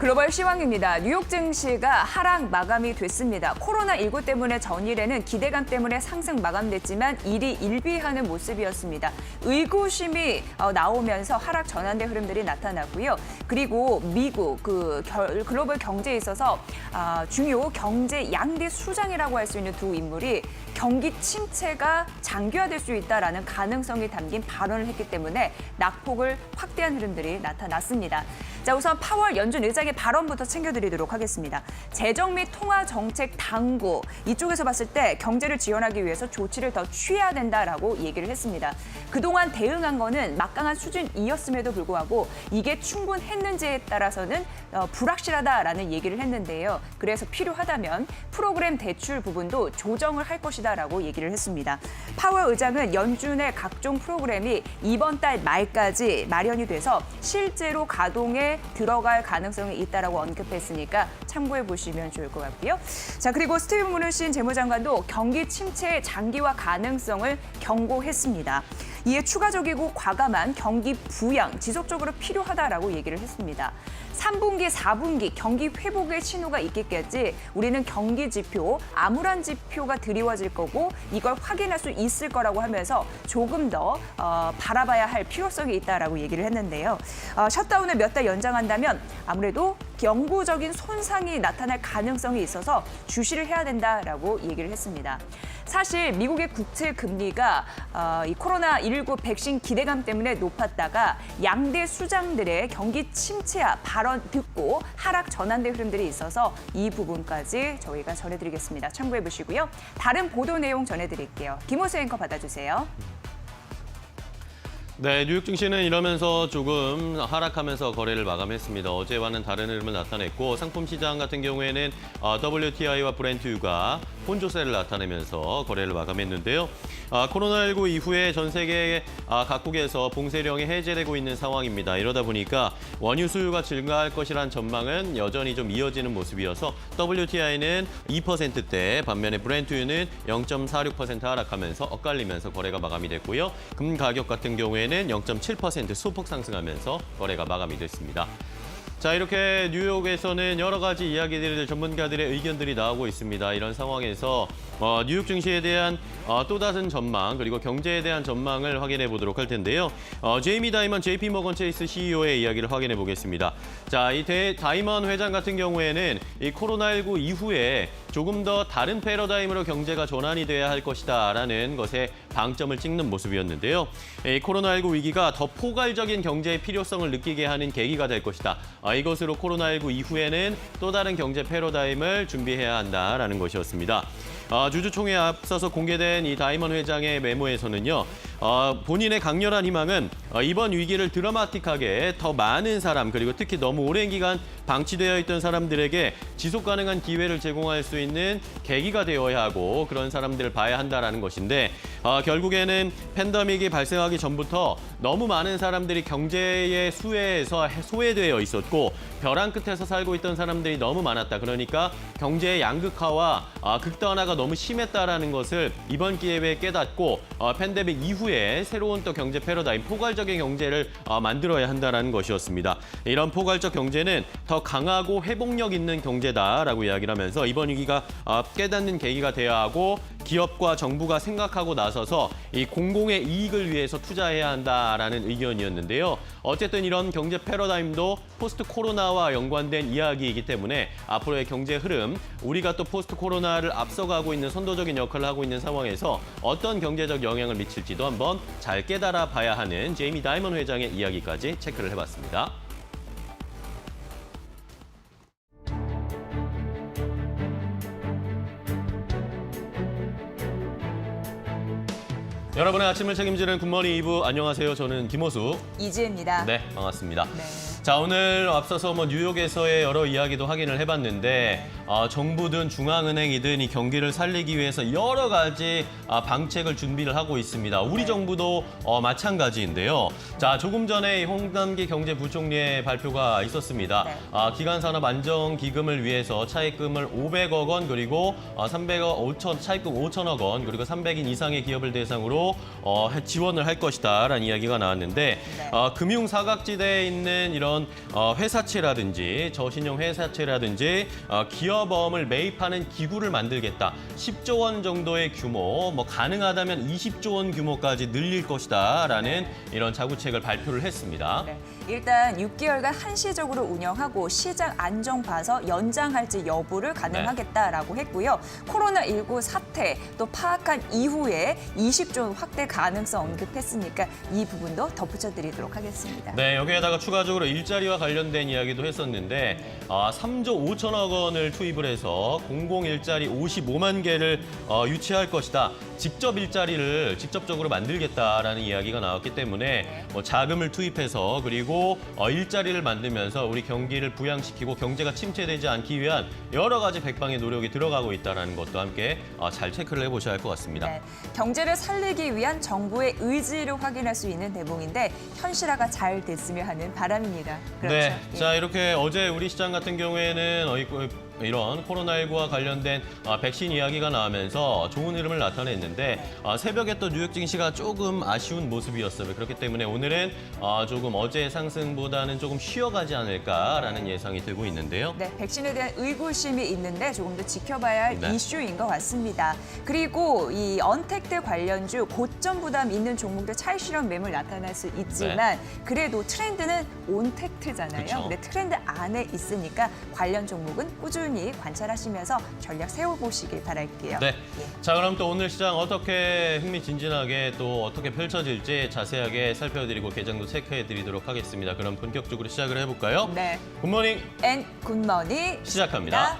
글로벌 시황입니다. 뉴욕 증시가 하락 마감이 됐습니다. 코로나19 때문에 전일에는 기대감 때문에 상승 마감됐지만 일이 일비하는 모습이었습니다. 의구심이 나오면서 하락 전환된 흐름들이 나타났고요. 그리고 미국 글로벌 경제에 있어서 중요 경제 양대 수장이라고 할 수 있는 두 인물이 경기 침체가 장기화될 수 있다라는 가능성이 담긴 발언을 했기 때문에 낙폭을 확대한 흐름들이 나타났습니다. 자, 우선 파월 연준 의장의 발언부터 챙겨드리도록 하겠습니다. 재정 및 통화 정책 당국 이쪽에서 봤을 때 경제를 지원하기 위해서 조치를 더 취해야 된다라고 얘기를 했습니다. 그동안 대응한 거는 막강한 수준이었음에도 불구하고 이게 충분했는지에 따라서는 불확실하다라는 얘기를 했는데요. 그래서 필요하다면 프로그램 대출 부분도 조정을 할 것이다라고 얘기를 했습니다. 파월 의장은 연준의 각종 프로그램이 이번 달 말까지 마련이 돼서 실제로 가동에 들어갈 가능성이 있다라고 언급했으니까 참고해 보시면 좋을 것 같고요. 자, 그리고 스티븐 무누신 재무장관도 경기 침체의 장기화 가능성을 경고했습니다. 이에 추가적이고 과감한 경기 부양 지속적으로 필요하다라고 얘기를 했습니다. 3분기, 4분기 경기 회복의 신호가 있겠겠지 우리는 경기 지표, 암울한 지표가 드리워질 거고 이걸 확인할 수 있을 거라고 하면서 조금 더 바라봐야 할 필요성이 있다라고 얘기를 했는데요. 셧다운을 몇 달 연장한다면 아무래도 영구적인 손상이 나타날 가능성이 있어서 주시를 해야 된다라고 얘기를 했습니다. 사실 미국의 국채 금리가 이 코로나19 백신 기대감 때문에 높았다가 양대 수장들의 경기 침체와 발언 듣고 하락 전환된 흐름들이 있어서 이 부분까지 저희가 전해드리겠습니다. 참고해 보시고요. 다른 보도 내용 전해드릴게요. 김호수 앵커 받아주세요. 네, 뉴욕 증시는 이러면서 조금 하락하면서 거래를 마감했습니다. 어제와는 다른 흐름을 나타냈고 상품 시장 같은 경우에는 WTI와 브렌트유가 혼조세를 나타내면서 거래를 마감했는데요. 코로나19 이후에 전 세계 각국에서 봉쇄령이 해제되고 있는 상황입니다. 이러다 보니까 원유 수요가 증가할 것이란 전망은 여전히 좀 이어지는 모습이어서 WTI는 2%대, 반면에 브렌트유는 0.46% 하락하면서 엇갈리면서 거래가 마감이 됐고요. 금 가격 같은 경우에는 0.7% 소폭 상승하면서 거래가 마감이 됐습니다. 자, 이렇게 뉴욕에서는 여러 가지 이야기들, 전문가들의 의견들이 나오고 있습니다. 이런 상황에서 뉴욕 증시에 대한 또 다른 전망, 그리고 경제에 대한 전망을 확인해 보도록 할 텐데요. 제이미 다이먼 JP모건 체이스 CEO의 이야기를 확인해 보겠습니다. 자, 이 다이먼 회장 같은 경우에는 이 코로나19 이후에 조금 더 다른 패러다임으로 경제가 전환이 돼야 할 것이다라는 것에 방점을 찍는 모습이었는데요. 이 코로나19 위기가 더 포괄적인 경제의 필요성을 느끼게 하는 계기가 될 것이다. 이것으로 코로나19 이후에는 또 다른 경제 패러다임을 준비해야 한다라는 것이었습니다. 주주총회에 앞서서 공개된 이 다이먼 회장의 메모에서는요. 본인의 강렬한 희망은 이번 위기를 드라마틱하게 더 많은 사람, 그리고 특히 너무 오랜 기간 방치되어 있던 사람들에게 지속 가능한 기회를 제공할 수 있는 계기가 되어야 하고 그런 사람들을 봐야 한다는 것인데 결국에는 팬데믹이 발생하기 전부터 너무 많은 사람들이 경제의 수혜에서 소외되어 있었고 벼랑 끝에서 살고 있던 사람들이 너무 많았다. 그러니까 경제의 양극화와 극단화가 너무 심했다라는 것을 이번 기회에 깨닫고 팬데믹 이후에 새로운 또 경제 패러다임, 포괄적인 경제를 만들어야 한다는 것이었습니다. 이런 포괄적 경제는 더 강하고 회복력 있는 경제다라고 이야기를 하면서 이번 위기가 깨닫는 계기가 돼야 하고 기업과 정부가 생각하고 나서서 이 공공의 이익을 위해서 투자해야 한다라는 의견이었는데요. 어쨌든 이런 경제 패러다임도 포스트 코로나와 연관된 이야기이기 때문에 앞으로의 경제 흐름, 우리가 또 포스트 코로나를 앞서가고 있는 선도적인 역할을 하고 있는 상황에서 어떤 경제적 영향을 미칠지도 한번 잘 깨달아 봐야 하는 제이미 다이먼 회장의 이야기까지 체크를 해봤습니다. 여러분의 아침을 책임지는 굿모닝 2부, 안녕하세요. 저는 김호수. 이지혜입니다. 네, 반갑습니다. 네. 자, 오늘 앞서서 뉴욕에서의 여러 이야기도 확인을 해봤는데 정부든 중앙은행이든 이 경기를 살리기 위해서 여러 가지 방책을 준비를 하고 있습니다. 우리 정부도 마찬가지인데요. 자, 조금 전에 홍남기 경제부총리의 발표가 있었습니다. 네. 기간산업 안정기금을 위해서 차입금을 500억 원 그리고 300억 5천 차입금 5천억 원 그리고 300인 이상의 기업을 대상으로 지원을 할 것이다라는 이야기가 나왔는데 네. 금융 사각지대에 있는 이런 이런 회사채라든지 저신용 회사채라든지 기업어음을 매입하는 기구를 만들겠다. 10조 원 정도의 규모, 뭐 가능하다면 20조 원 규모까지 늘릴 것이다라는 이런 자구책을 발표를 했습니다. 네. 일단 6개월간 한시적으로 운영하고 시장 안정 봐서 연장할지 여부를 가능하겠다라고 했고요. 코로나19 사태 또 파악한 이후에 20조 원 확대 가능성 언급했으니까 이 부분도 덧붙여드리도록 하겠습니다. 네, 여기에다가 추가적으로 일자리와 관련된 이야기도 했었는데 3조 5천억 원을 투입을 해서 공공 일자리 55만 개를 유치할 것이다. 직접 일자리를 직접적으로 만들겠다라는 이야기가 나왔기 때문에 뭐 자금을 투입해서 그리고 일자리를 만들면서 우리 경기를 부양시키고 경제가 침체되지 않기 위한 여러 가지 백방의 노력이 들어가고 있다는 것도 함께 잘 체크를 해보셔야 할 것 같습니다. 네, 경제를 살리기 위한 정부의 의지를 확인할 수 있는 대목인데 현실화가 잘 됐으면 하는 바람입니다. 그렇죠? 네, 예. 자 이렇게 어제 우리 시장 같은 경우에는 이런 코로나19와 관련된 백신 이야기가 나오면서 좋은 흐름을 나타냈는데 새벽에 또 뉴욕 증시가 조금 아쉬운 모습이었어요. 그렇기 때문에 오늘은 조금 어제의 상승보다는 조금 쉬어가지 않을까라는 예상이 들고 있는데요. 네, 백신에 대한 의구심이 있는데 조금 더 지켜봐야 할 네. 이슈인 것 같습니다. 그리고 이 언택트 관련주 고점 부담 있는 종목들 차익 실현 매물 나타날 수 있지만 그래도 트렌드는 온택트잖아요. 그쵸. 근데 트렌드 안에 있으니까 관련 종목은 꾸준히 관찰하시면서 전략 세워보시길 바랄게요. 네. 예. 자, 그럼 또 오늘 시장 어떻게 흥미진진하게 또 어떻게 펼쳐질지 자세하게 살펴드리고 개장도 체크해드리도록 하겠습니다. 그럼 본격적으로 시작을 해볼까요? 네. 굿모닝 앤 굿머니 시작합니다.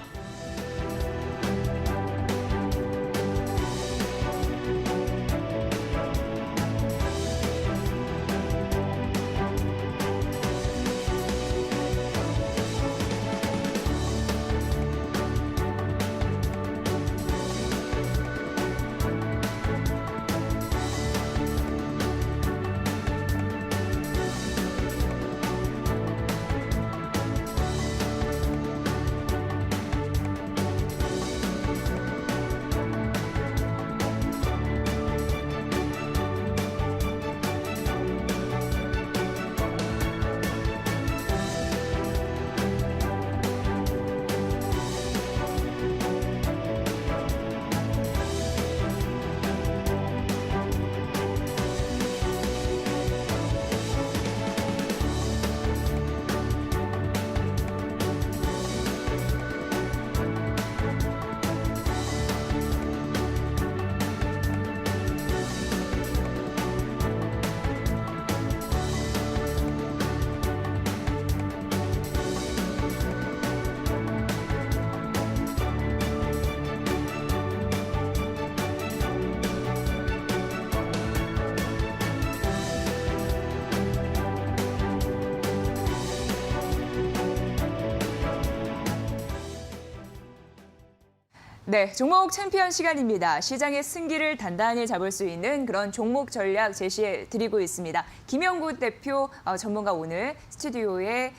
네, 종목 챔피언 시간입니다. 시장의 승기를 단단히 잡을 수 있는 그런 종목 전략 제시해 드리고 있습니다. 김영구 대표 전문가 오늘 스튜디오에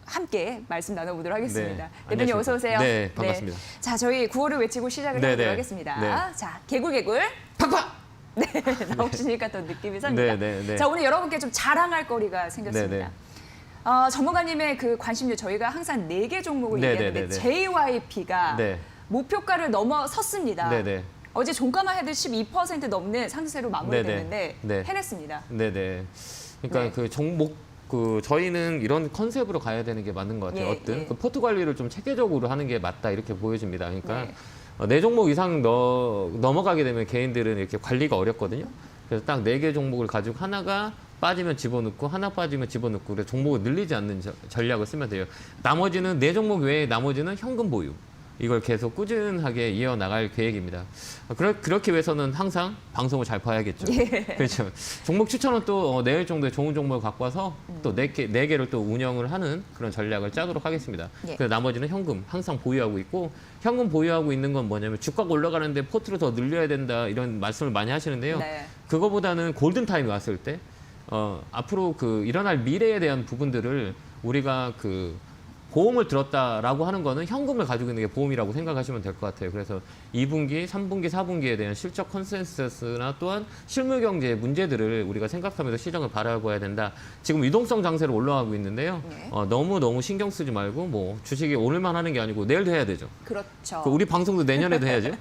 함께 말씀 나눠보도록 하겠습니다. 네, 대표님 안녕하십니까. 어서 오세요. 네, 반갑습니다. 자, 저희 구호를 외치고 시작을 네, 해보도록 네. 하겠습니다. 네. 자, 개굴개굴. 팍팍! 네, 나오시니까 더 느낌이 삽니다. 네, 네, 네. 자, 오늘 여러분께 좀 자랑할 거리가 생겼습니다. 네, 네. 전문가님의 그 관심주 저희가 항상 4개 종목을 네, 얘기하는데 네, 네, 네. JYP가 네. 목표가를 넘어섰습니다. 네네. 어제 종가만 해도 12% 넘는 상승세로 마무리됐는데 네네. 네. 해냈습니다. 네네. 그러니까 네. 그 종목 저희는 이런 컨셉으로 가야 되는 게 맞는 것 같아요. 예, 어떤 예. 그 포트 관리를 좀 체계적으로 하는 게 맞다 이렇게 보여집니다. 그러니까 네. 네 종목 이상 넘어가게 되면 개인들은 이렇게 관리가 어렵거든요. 그래서 딱 4개 종목을 가지고 하나가 빠지면 집어넣고 하나 빠지면 집어넣고 그래서 종목을 늘리지 않는 전략을 쓰면 돼요. 나머지는 4종목 외에 나머지는 현금 보유. 이걸 계속 꾸준하게 이어나갈 계획입니다. 그렇기 위해서는 항상 방송을 잘 봐야겠죠. 예. 그렇죠. 종목 추천은 또 내일 정도에 좋은 종목을 갖고 와서 또 4개를 또 운영을 하는 그런 전략을 짜도록 하겠습니다. 예. 그래서 나머지는 현금 항상 보유하고 있고 현금 보유하고 있는 건 뭐냐면 주가가 올라가는데 포트를 더 늘려야 된다 이런 말씀을 많이 하시는데요. 네. 그거보다는 골든타임이 왔을 때 앞으로 그 일어날 미래에 대한 부분들을 우리가 보험을 들었다라고 하는 거는 현금을 가지고 있는 게 보험이라고 생각하시면 될 것 같아요. 그래서 2분기, 3분기, 4분기에 대한 실적 컨센서스나 또한 실물 경제의 문제들을 우리가 생각하면서 시장을 바라봐야 된다. 지금 유동성 장세로 올라가고 있는데요. 네. 너무 신경 쓰지 말고 뭐 주식이 오늘만 하는 게 아니고 내일도 해야 되죠. 그렇죠. 우리 방송도 내년에도 해야죠.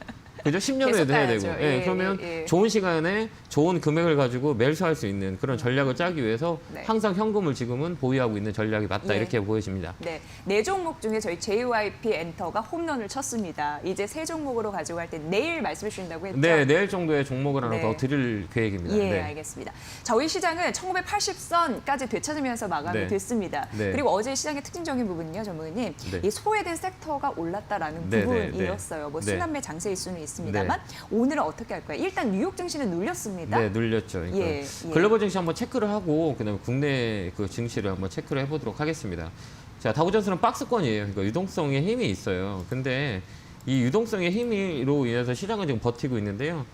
그죠? 10년에도 계속 해야 되고. 가야죠. 예, 예, 그러면 예. 좋은 시간에 좋은 금액을 가지고 매수할 수 있는 그런 전략을 짜기 위해서 네. 항상 현금을 지금은 보유하고 있는 전략이 맞다. 예. 이렇게 보여집니다. 네, 네 종목 중에 저희 JYP 엔터가 홈런을 쳤습니다. 이제 세 종목으로 가지고 갈 때 내일 말씀해 주신다고 했죠? 네, 내일 정도의 종목을 하나 네. 더 드릴 계획입니다. 예, 네. 알겠습니다. 저희 시장은 1980선까지 되찾으면서 마감이 네. 됐습니다. 네. 그리고 어제 시장의 특징적인 부분은요, 전문가님, 네. 이 소외된 섹터가 올랐다라는 네, 부분이었어요. 뭐 네. 순환매 장세일 수는 있습니다만 오늘은 어떻게 할까요? 일단 뉴욕 증시는 눌렸습니다. 네, 눌렸죠. 그러니까 예, 예. 글로벌 증시 한번 체크를 하고 그다음에 국내 그 증시를 한번 체크를 해보도록 하겠습니다. 자, 다우존스는 박스권이에요. 그러니까 유동성의 힘이 있어요. 근데 이 유동성의 힘으로 인해서 시장은 지금 버티고 있는데요.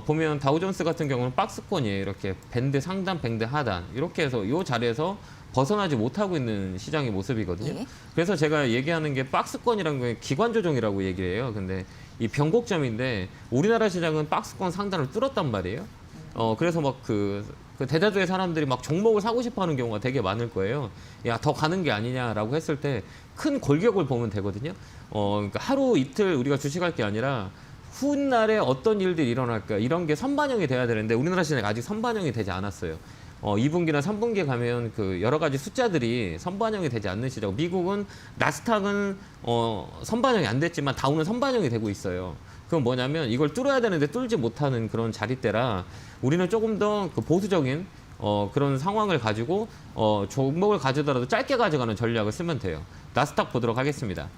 보면 다우존스 같은 경우는 박스권이에요. 이렇게 밴드 상단, 밴드 하단 이렇게 해서 이 자리에서 벗어나지 못하고 있는 시장의 모습이거든요. 예. 그래서 제가 얘기하는 게 박스권이라는 게 기관 조정이라고 얘기를 해요. 근데 이 변곡점인데 우리나라 시장은 박스권 상단을 뚫었단 말이에요. 그래서 막 그 대다수의 사람들이 막 종목을 사고 싶어 하는 경우가 되게 많을 거예요. 야, 더 가는 게 아니냐라고 했을 때 큰 골격을 보면 되거든요. 그러니까 하루 이틀 우리가 주식할 게 아니라 훗날에 어떤 일들이 일어날까 이런 게 선반영이 돼야 되는데 우리나라 시장이 아직 선반영이 되지 않았어요. 2분기나 3분기에 가면 그 여러 가지 숫자들이 선반영이 되지 않는 시장. 미국은 나스닥은 선반영이 안 됐지만 다우는 선반영이 되고 있어요. 그건 뭐냐면 이걸 뚫어야 되는데 뚫지 못하는 그런 자리대라 우리는 조금 더 그 보수적인 그런 상황을 가지고 종목을 가져더라도 짧게 가져가는 전략을 쓰면 돼요. 나스닥 보도록 하겠습니다.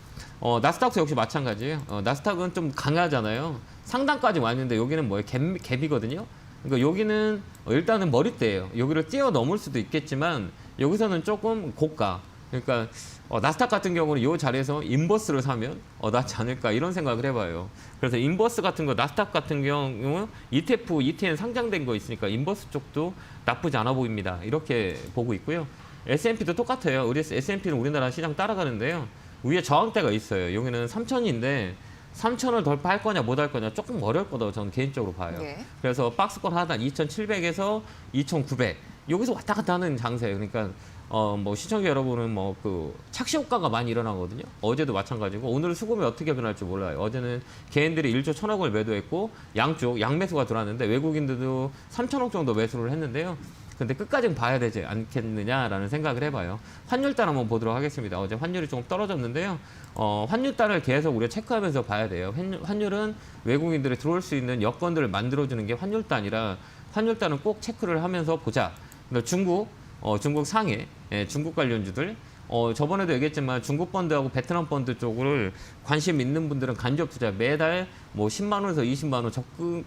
나스닥도 역시 마찬가지예요. 나스닥은 좀 강하잖아요. 상단까지 왔는데 여기는 뭐예요? 갭이거든요. 그러니까 여기는 일단은 머리대예요. 여기를 뛰어넘을 수도 있겠지만 여기서는 조금 고가. 그러니까 나스닥 같은 경우는 이 자리에서 인버스를 사면 낫지 않을까 이런 생각을 해봐요. 그래서 인버스 같은 거 나스닥 같은 경우 ETF, ETN 상장된 거 있으니까 인버스 쪽도 나쁘지 않아 보입니다. 이렇게 보고 있고요. S&P도 똑같아요. 우리 S&P는 우리나라 시장 따라가는데요. 위에 저항대가 있어요. 여기는 3,000인데 3,000을 돌파할 거냐 못 할 거냐 조금 어려울 거다고 저는 개인적으로 봐요. 네. 그래서 박스권 하단 2,700에서 2,900 여기서 왔다 갔다 하는 장세예요. 그러니까 뭐 시청자 여러분은 뭐 그 착시 효과가 많이 일어나거든요. 어제도 마찬가지고 오늘 수급이 어떻게 변할지 몰라요. 어제는 개인들이 1조 1,000억을 매도했고 양매수가 들어왔는데 외국인들도 3,000억 정도 매수를 했는데요. 근데 끝까지는 봐야 되지 않겠느냐라는 생각을 해봐요. 환율단 한번 보도록 하겠습니다. 어제 환율이 조금 떨어졌는데요. 환율단을 계속 우리가 체크하면서 봐야 돼요. 환율은 외국인들이 들어올 수 있는 여건들을 만들어주는 게 환율단이라 환율단은 꼭 체크를 하면서 보자. 그러니까 중국 상해, 중국 관련주들. 저번에도 얘기했지만 중국 펀드하고 베트남 펀드 쪽을 관심 있는 분들은 간접 투자 매달 뭐 10만 원에서 20만 원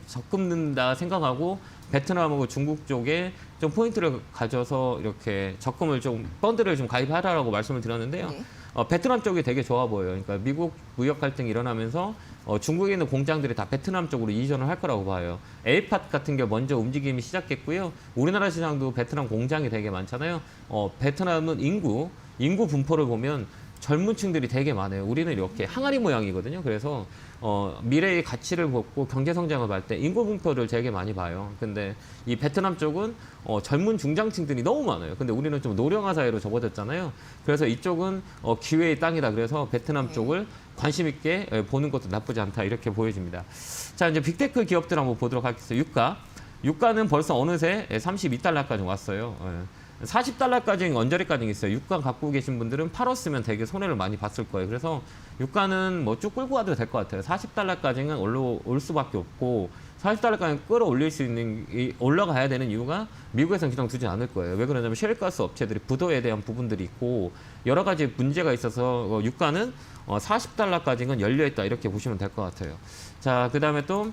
적금는다 생각하고 베트남하고 중국 쪽에 좀 포인트를 가져서 이렇게 적금을 좀 펀드를 좀 가입하라고 말씀을 드렸는데요. 네. 베트남 쪽이 되게 좋아 보여요. 그러니까 미국 무역 갈등이 일어나면서 중국에 있는 공장들이 다 베트남 쪽으로 이전을 할 거라고 봐요. 에이팟 같은 게 먼저 움직임이 시작했고요. 우리나라 시장도 베트남 공장이 되게 많잖아요. 베트남은 인구 분포를 보면 젊은 층들이 되게 많아요. 우리는 이렇게 항아리 모양이거든요. 그래서 미래의 가치를 보고 경제 성장을 볼 때 인구 분포를 되게 많이 봐요. 근데 이 베트남 쪽은 젊은 중장층들이 너무 많아요. 근데 우리는 좀 노령화 사회로 접어졌잖아요. 그래서 이쪽은 기회의 땅이다. 그래서 베트남 쪽을 관심 있게 보는 것도 나쁘지 않다. 이렇게 보여집니다. 자, 이제 빅테크 기업들 한번 보도록 하겠습니다. 유가는 벌써 어느새 32달러까지 왔어요. 40달러까지 언저리까지 있어요. 유가 갖고 계신 분들은 팔았으면 되게 손해를 많이 봤을 거예요. 그래서 유가는 뭐 쭉 끌고 가도 될 것 같아요. 40달러까지는 올 수밖에 없고 40달러까지 끌어올릴 수 있는 올라가야 되는 이유가 미국에서는 그냥 두지 않을 거예요. 왜 그러냐면 셰일가스 업체들이 부도에 대한 부분들이 있고 여러 가지 문제가 있어서 유가는 40달러까지는 열려있다 이렇게 보시면 될 것 같아요. 자, 그다음에 또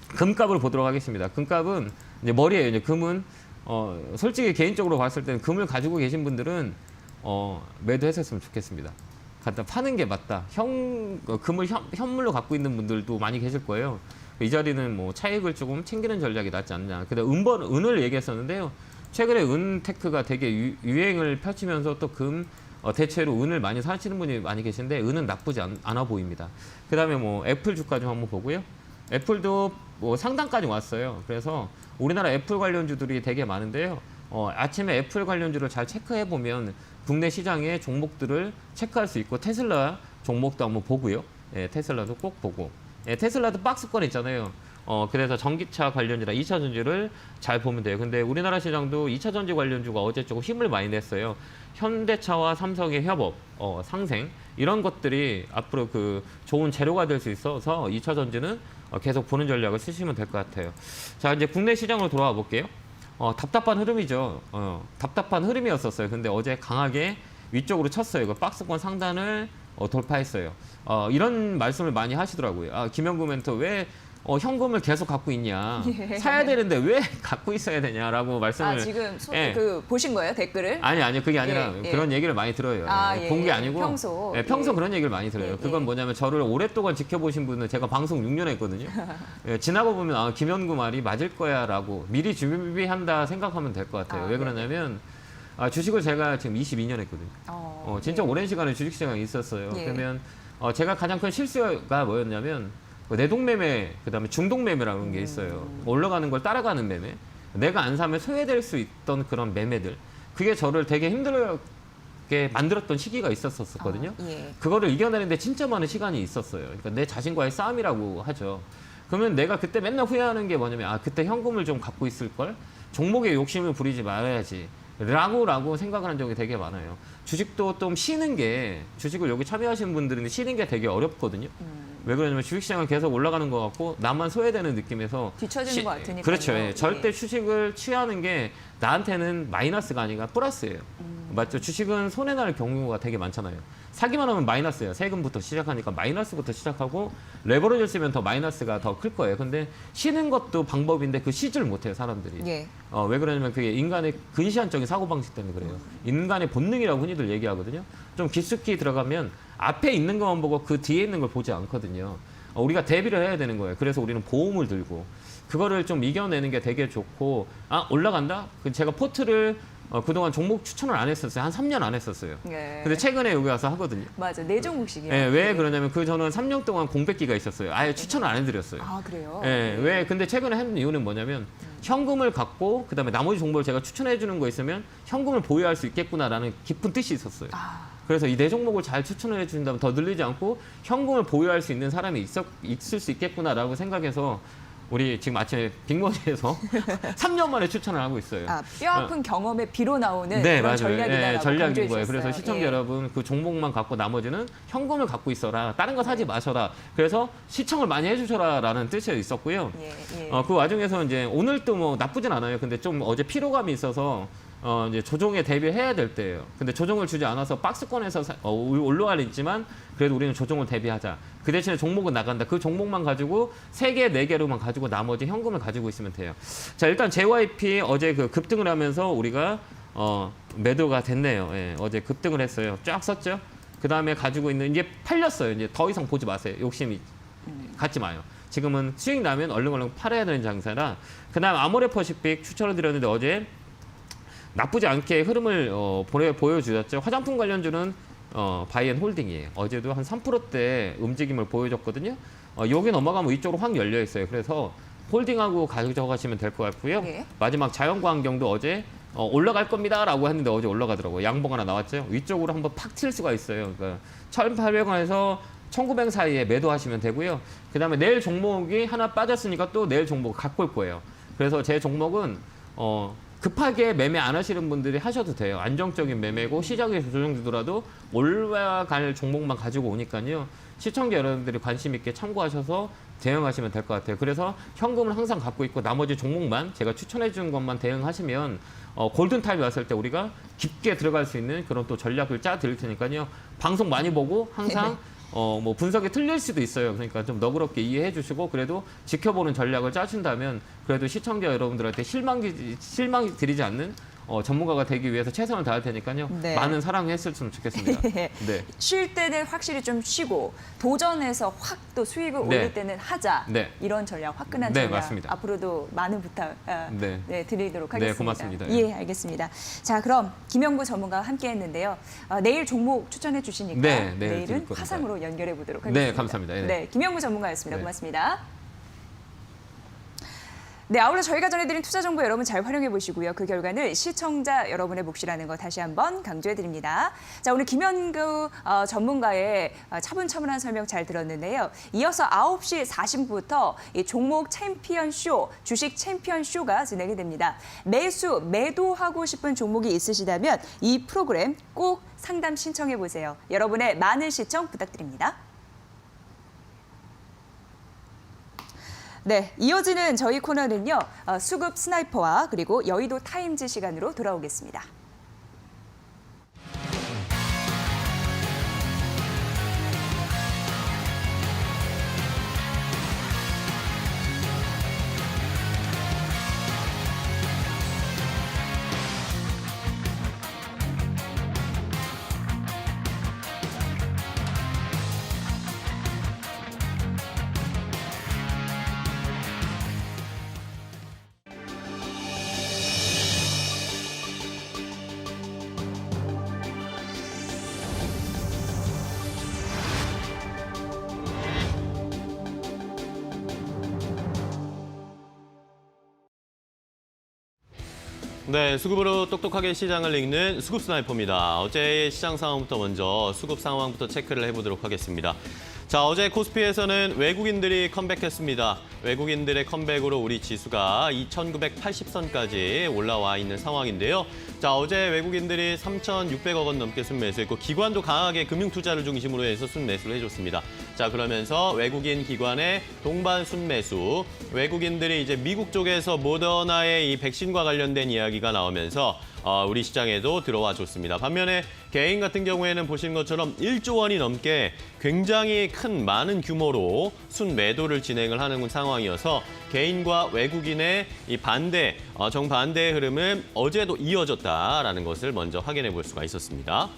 금값을 보도록 하겠습니다. 금값은 이제 머리예요. 이제 금은 솔직히 개인적으로 봤을 때는 금을 가지고 계신 분들은 매도했었으면 좋겠습니다. 갖다 파는 게 맞다. 금을 현물로 갖고 있는 분들도 많이 계실 거예요. 이 자리는 뭐 차익을 조금 챙기는 전략이 낫지 않냐. 그다음 은을 얘기했었는데요. 최근에 은테크가 되게 유행을 펼치면서 또 금 대체로 은을 많이 사시는 분이 많이 계신데 은은 나쁘지 않아 보입니다. 그다음에 뭐 애플 주가 좀 한번 보고요. 애플도 뭐 상단까지 왔어요. 그래서 우리나라 애플 관련주들이 되게 많은데요. 아침에 애플 관련주를 잘 체크해 보면 국내 시장의 종목들을 체크할 수 있고 테슬라 종목도 한번 보고요. 예, 테슬라도 꼭 보고. 예, 테슬라도 박스권 있잖아요. 그래서 전기차 관련주나 2차 전지를 잘 보면 돼요. 근데 우리나라 시장도 2차 전지 관련주가 어제 조금 힘을 많이 냈어요. 현대차와 삼성의 협업, 상생 이런 것들이 앞으로 그 좋은 재료가 될 수 있어서 2차 전지는 계속 보는 전략을 쓰시면 될 것 같아요. 자, 이제 국내 시장으로 돌아와 볼게요. 답답한 흐름이죠. 답답한 흐름이었었어요. 근데 어제 강하게 위쪽으로 쳤어요. 그 박스권 상단을 돌파했어요. 이런 말씀을 많이 하시더라고요. 김영구 멘토 왜 현금을 계속 갖고 있냐. 예. 사야 되는데 왜 갖고 있어야 되냐라고 말씀을. 지금 예. 보신 거예요, 댓글을? 아니, 그게 아니라 예. 그런 얘기를 많이 들어요. 예. 본 게 아니고. 평소. 예, 평소 그런 얘기를 많이 들어요. 예. 그건 뭐냐면 저를 오랫동안 지켜보신 분은 제가 방송 6년 했거든요. 예, 지나고 보면 김현구 말이 맞을 거야 라고 미리 준비한다 생각하면 될 것 같아요. 왜 그러냐면 주식을 제가 지금 22년 했거든요. 진짜 오랜 시간에 주식시장에 있었어요. 예. 그러면 제가 가장 큰 실수가 뭐였냐면 내동매매, 그다음에 중동매매라는 게 있어요. 올라가는 걸 따라가는 매매. 내가 안 사면 소외될 수 있던 그런 매매들. 그게 저를 되게 힘들게 만들었던 시기가 있었거든요. 예. 그거를 이겨내는데 진짜 많은 시간이 있었어요. 그러니까 내 자신과의 싸움이라고 하죠. 그러면 내가 그때 맨날 후회하는 게 뭐냐면 그때 현금을 좀 갖고 있을 걸. 종목에 욕심을 부리지 말아야지. 라고 생각을 한 적이 되게 많아요. 주식도 좀 쉬는 게, 주식을 여기 참여하시는 분들은 쉬는 게 되게 어렵거든요. 왜 그러냐면 주식시장은 계속 올라가는 것 같고 나만 소외되는 느낌에서 뒤처지는 것 같으니까요. 그렇죠. 예. 예. 절대 주식을 취하는 게 나한테는 마이너스가 아니라 플러스예요. 맞죠? 주식은 손해날 경우가 되게 많잖아요. 사기만 하면 마이너스예요. 세금부터 시작하니까 마이너스부터 시작하고 레버리지를 쓰면 더 마이너스가 더 클 거예요. 근데 쉬는 것도 방법인데 그 쉬질 못해요, 사람들이. 예. 왜 그러냐면 그게 인간의 근시안적인 사고방식 때문에 그래요. 인간의 본능이라고 흔히들 얘기하거든요. 좀 깊숙이 들어가면 앞에 있는 것만 보고 그 뒤에 있는 걸 보지 않거든요. 우리가 대비를 해야 되는 거예요. 그래서 우리는 보험을 들고 그거를 좀 이겨내는 게 되게 좋고 올라간다? 제가 포트를 그동안 종목 추천을 안 했었어요. 한 3년 안 했었어요. 예. 근데 최근에 여기 와서 하거든요. 맞아, 네 종목씩이요. 예, 왜 그러냐면 저는 3년 동안 공백기가 있었어요. 아예 추천을 안 해드렸어요. 그래요? 예, 왜 근데 최근에 하는 이유는 뭐냐면 현금을 갖고 그다음에 나머지 종목을 제가 추천해 주는 거 있으면 현금을 보유할 수 있겠구나라는 깊은 뜻이 있었어요. 그래서 이 네 종목을 잘 추천해 주신다면 더 늘리지 않고 현금을 보유할 수 있는 사람이 있을 수 있겠구나라고 생각해서 우리 지금 아침에 빅머니에서 3년 만에 추천을 하고 있어요. 뼈아픈 경험에 비로 나오는 네, 그런 맞아요. 전략이다라고 전략인 거예요. 강조해 그래서 주셨어요. 시청자 예. 여러분 그 종목만 갖고 나머지는 현금을 갖고 있어라. 다른 거 사지 마셔라. 그래서 시청을 많이 해주셔라라는 뜻이 있었고요. 예. 그 와중에서 이제 오늘도 뭐 나쁘진 않아요. 근데 좀 어제 피로감이 있어서 이제 조정에 대비해야 될 때예요. 근데 조정을 주지 않아서 박스권에서 올라가 있지만 그래도 우리는 조정을 대비하자. 그 대신에 종목은 나간다. 그 종목만 가지고 3개, 4개로만 가지고 나머지 현금을 가지고 있으면 돼요. 자, 일단 JYP 어제 그 급등을 하면서 우리가 매도가 됐네요. 예, 어제 급등을 했어요. 쫙 썼죠. 그 다음에 가지고 있는 이제 팔렸어요. 이제 더 이상 보지 마세요. 욕심이 갖지 마요. 지금은 수익 나면 얼른 팔아야 되는 장사라. 그 다음 아모레퍼시픽 추천을 드렸는데 어제 나쁘지 않게 흐름을 보여주셨죠. 화장품 관련주는 바이앤홀딩이에요. 어제도 한 3%대 움직임을 보여줬거든요. 여기 넘어가면 이쪽으로 확 열려 있어요. 그래서 홀딩하고 가져가시면 될 것 같고요. 네. 마지막 자연광경도 어제 올라갈 겁니다라고 했는데 어제 올라가더라고요. 양봉 하나 나왔죠. 위쪽으로 한번 팍 칠 수가 있어요. 그러니까 1,800원에서 1,900 사이에 매도하시면 되고요. 그다음에 내일 종목이 하나 빠졌으니까 또 내일 종목 갖고 올 거예요. 그래서 제 종목은 급하게 매매 안 하시는 분들이 하셔도 돼요. 안정적인 매매고 시장에서 조정주더라도 올라갈 종목만 가지고 오니까요. 시청자 여러분들이 관심 있게 참고하셔서 대응하시면 될 것 같아요. 그래서 현금을 항상 갖고 있고 나머지 종목만 제가 추천해 준 것만 대응하시면 골든타임이 왔을 때 우리가 깊게 들어갈 수 있는 그런 또 전략을 짜 드릴 테니까요. 방송 많이 보고 항상 뭐 분석이 틀릴 수도 있어요. 그러니까 좀 너그럽게 이해해 주시고 그래도 지켜보는 전략을 짜준다면 그래도 시청자 여러분들한테 실망 드리지 않는 전문가가 되기 위해서 최선을 다할 테니까요. 네. 많은 사랑했으면 좋겠습니다. 네. 쉴 때는 확실히 좀 쉬고 도전해서 확 또 수익을 네. 올릴 때는 하자. 네. 이런 전략, 화끈한 네, 전략. 맞습니다. 앞으로도 많은 부탁 네. 드리도록 네, 하겠습니다. 고맙습니다. 예, 알겠습니다. 자, 그럼 김영구 전문가와 함께했는데요. 내일 종목 추천해 주시니까 네, 내일 내일은 드릴 겁니다. 화상으로 연결해 보도록 하겠습니다. 네, 감사합니다. 네. 네, 김영구 전문가였습니다. 네. 고맙습니다. 네, 아울러 저희가 전해드린 투자 정보 여러분 잘 활용해 보시고요. 그 결과는 시청자 여러분의 몫이라는 거 다시 한번 강조해 드립니다. 자, 오늘 김현구 전문가의 차분차분한 설명 잘 들었는데요. 이어서 9시 40분부터 이 종목 챔피언 쇼, 주식 챔피언 쇼가 진행이 됩니다. 매수, 매도하고 싶은 종목이 있으시다면 이 프로그램 꼭 상담 신청해 보세요. 여러분의 많은 시청 부탁드립니다. 네, 이어지는 저희 코너는요. 수급 스나이퍼와 그리고 여의도 타임즈 시간으로 돌아오겠습니다. 네, 수급으로 똑똑하게 시장을 읽는 수급 스나이퍼입니다. 어제의 시장 상황부터 먼저 수급 상황부터 체크를 해보도록 하겠습니다. 자, 어제 코스피에서는 외국인들이 컴백했습니다. 외국인들의 컴백으로 우리 지수가 2,980선까지 올라와 있는 상황인데요. 자, 어제 외국인들이 3,600억 원 넘게 순매수했고 기관도 강하게 금융투자를 중심으로 해서 순매수를 해줬습니다. 자, 그러면서 외국인 기관의 동반 순매수, 외국인들이 이제 미국 쪽에서 모더나의 이 백신과 관련된 이야기가 나오면서 우리 시장에도 들어와 줬습니다. 반면에 개인 같은 경우에는 보신 것처럼 1조 원이 넘게 굉장히 많은 규모로 순매도를 진행을 하는 상황이어서 개인과 외국인의 이 정반대의 흐름은 어제도 이어졌다라는 것을 먼저 확인해 볼 수가 있었습니다.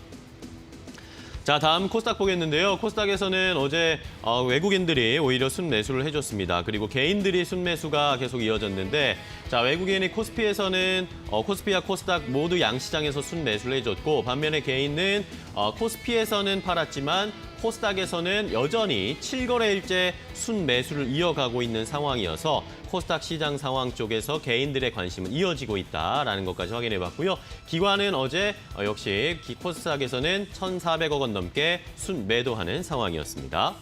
자, 다음 코스닥 보겠는데요. 코스닥에서는 어제 외국인들이 오히려 순매수를 해줬습니다. 그리고 개인들이 순매수가 계속 이어졌는데, 자, 외국인이 코스피에서는 코스피와 코스닥 모두 양시장에서 순매수를 해줬고, 반면에 개인은 코스피에서는 팔았지만 코스닥에서는 여전히 7거래일째 순매수를 이어가고 있는 상황이어서 코스닥 시장 상황 쪽에서 개인들의 관심은 이어지고 있다라는 것까지 확인해봤고요. 기관은 어제 역시 코스닥에서는 1,400억 원 넘게 순매도하는 상황이었습니다.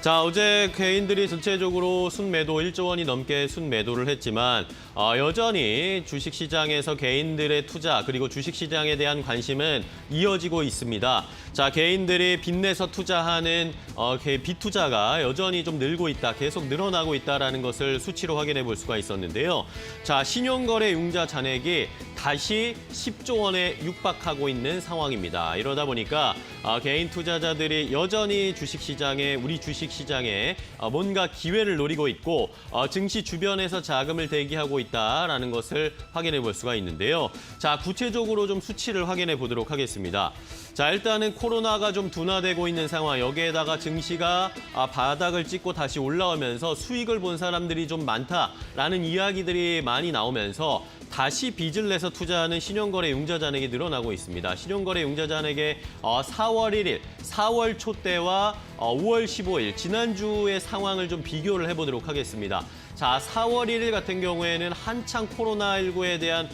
자, 어제 개인들이 전체적으로 순매도 1조 원이 넘게 순매도를 했지만 여전히 주식시장에서 개인들의 투자 그리고 주식시장에 대한 관심은 이어지고 있습니다. 자, 개인들이 빚내서 투자하는 빚투자가 여전히 좀 늘고 있다, 계속 늘어나고 있다는 것을 수치로 확인해 볼 수가 있었는데요. 자, 신용거래 융자 잔액이 다시 10조 원에 육박하고 있는 상황입니다. 이러다 보니까 개인 투자자들이 여전히 우리 주식시장에 뭔가 기회를 노리고 있고 증시 주변에서 자금을 대기하고 있다라는 것을 확인해 볼 수가 있는데요. 자, 구체적으로 좀 수치를 확인해 보도록 하겠습니다. 자, 일단은 코로나가 좀 둔화되고 있는 상황, 여기에다가 증시가 바닥을 찍고 다시 올라오면서 수익을 본 사람들이 좀 많다라는 이야기들이 많이 나오면서 다시 빚을 내서 투자하는 신용거래 융자 잔액이 늘어나고 있습니다. 신용거래 융자 잔액의 4월 1일, 4월 초 때와 5월 15일, 지난주의 상황을 좀 비교를 해보도록 하겠습니다. 자, 4월 1일 같은 경우에는 한창 코로나19에 대한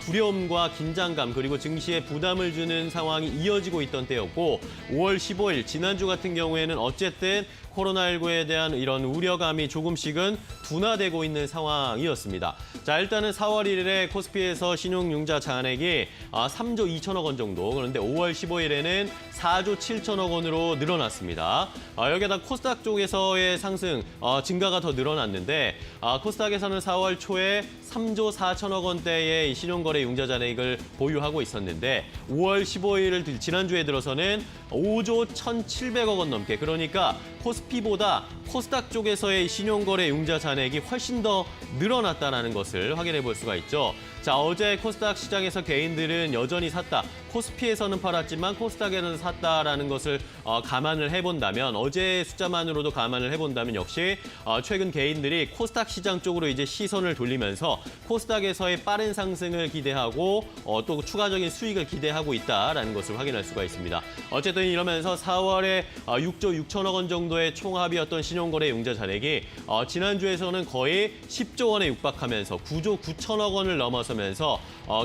두려움과 긴장감 그리고 증시에 부담을 주는 상황이 이어지고 있던 때였고 5월 15일, 지난주 같은 경우에는 어쨌든 코로나19에 대한 이런 우려감이 조금씩은 둔화되고 있는 상황이었습니다. 자, 일단은 4월 1일에 코스피에서 신용융자 잔액이 3조 2천억 원 정도, 그런데 5월 15일에는 4조 7천억 원으로 늘어났습니다. 여기에다 코스닥 쪽에서의 상승, 증가가 더 늘어났는데 코스닥에서는 4월 초에 3조 4천억 원대의 신용거래 융자 잔액을 보유하고 있었는데 5월 15일 지난주에 들어서는 5조 1,700억 원 넘게, 그러니까 코스피보다 코스닥 쪽에서의 신용거래 융자 잔액이 훨씬 더 늘어났다는 것을 확인해 볼 수가 있죠. 자, 어제 코스닥 시장에서 개인들은 여전히 샀다. 코스피에서는 팔았지만 코스닥에는 샀다라는 것을 감안을 해본다면 어제의 숫자만으로도 감안을 해본다면 역시 최근 개인들이 코스닥 시장 쪽으로 이제 시선을 돌리면서 코스닥에서의 빠른 상승을 기대하고 또 추가적인 수익을 기대하고 있다라는 것을 확인할 수가 있습니다. 어쨌든 이러면서 4월에 6조 6천억 원 정도의 총합이었던 신용거래 융자 잔액이 지난주에서는 거의 10조 원에 육박하면서 9조 9천억 원을 넘어서면서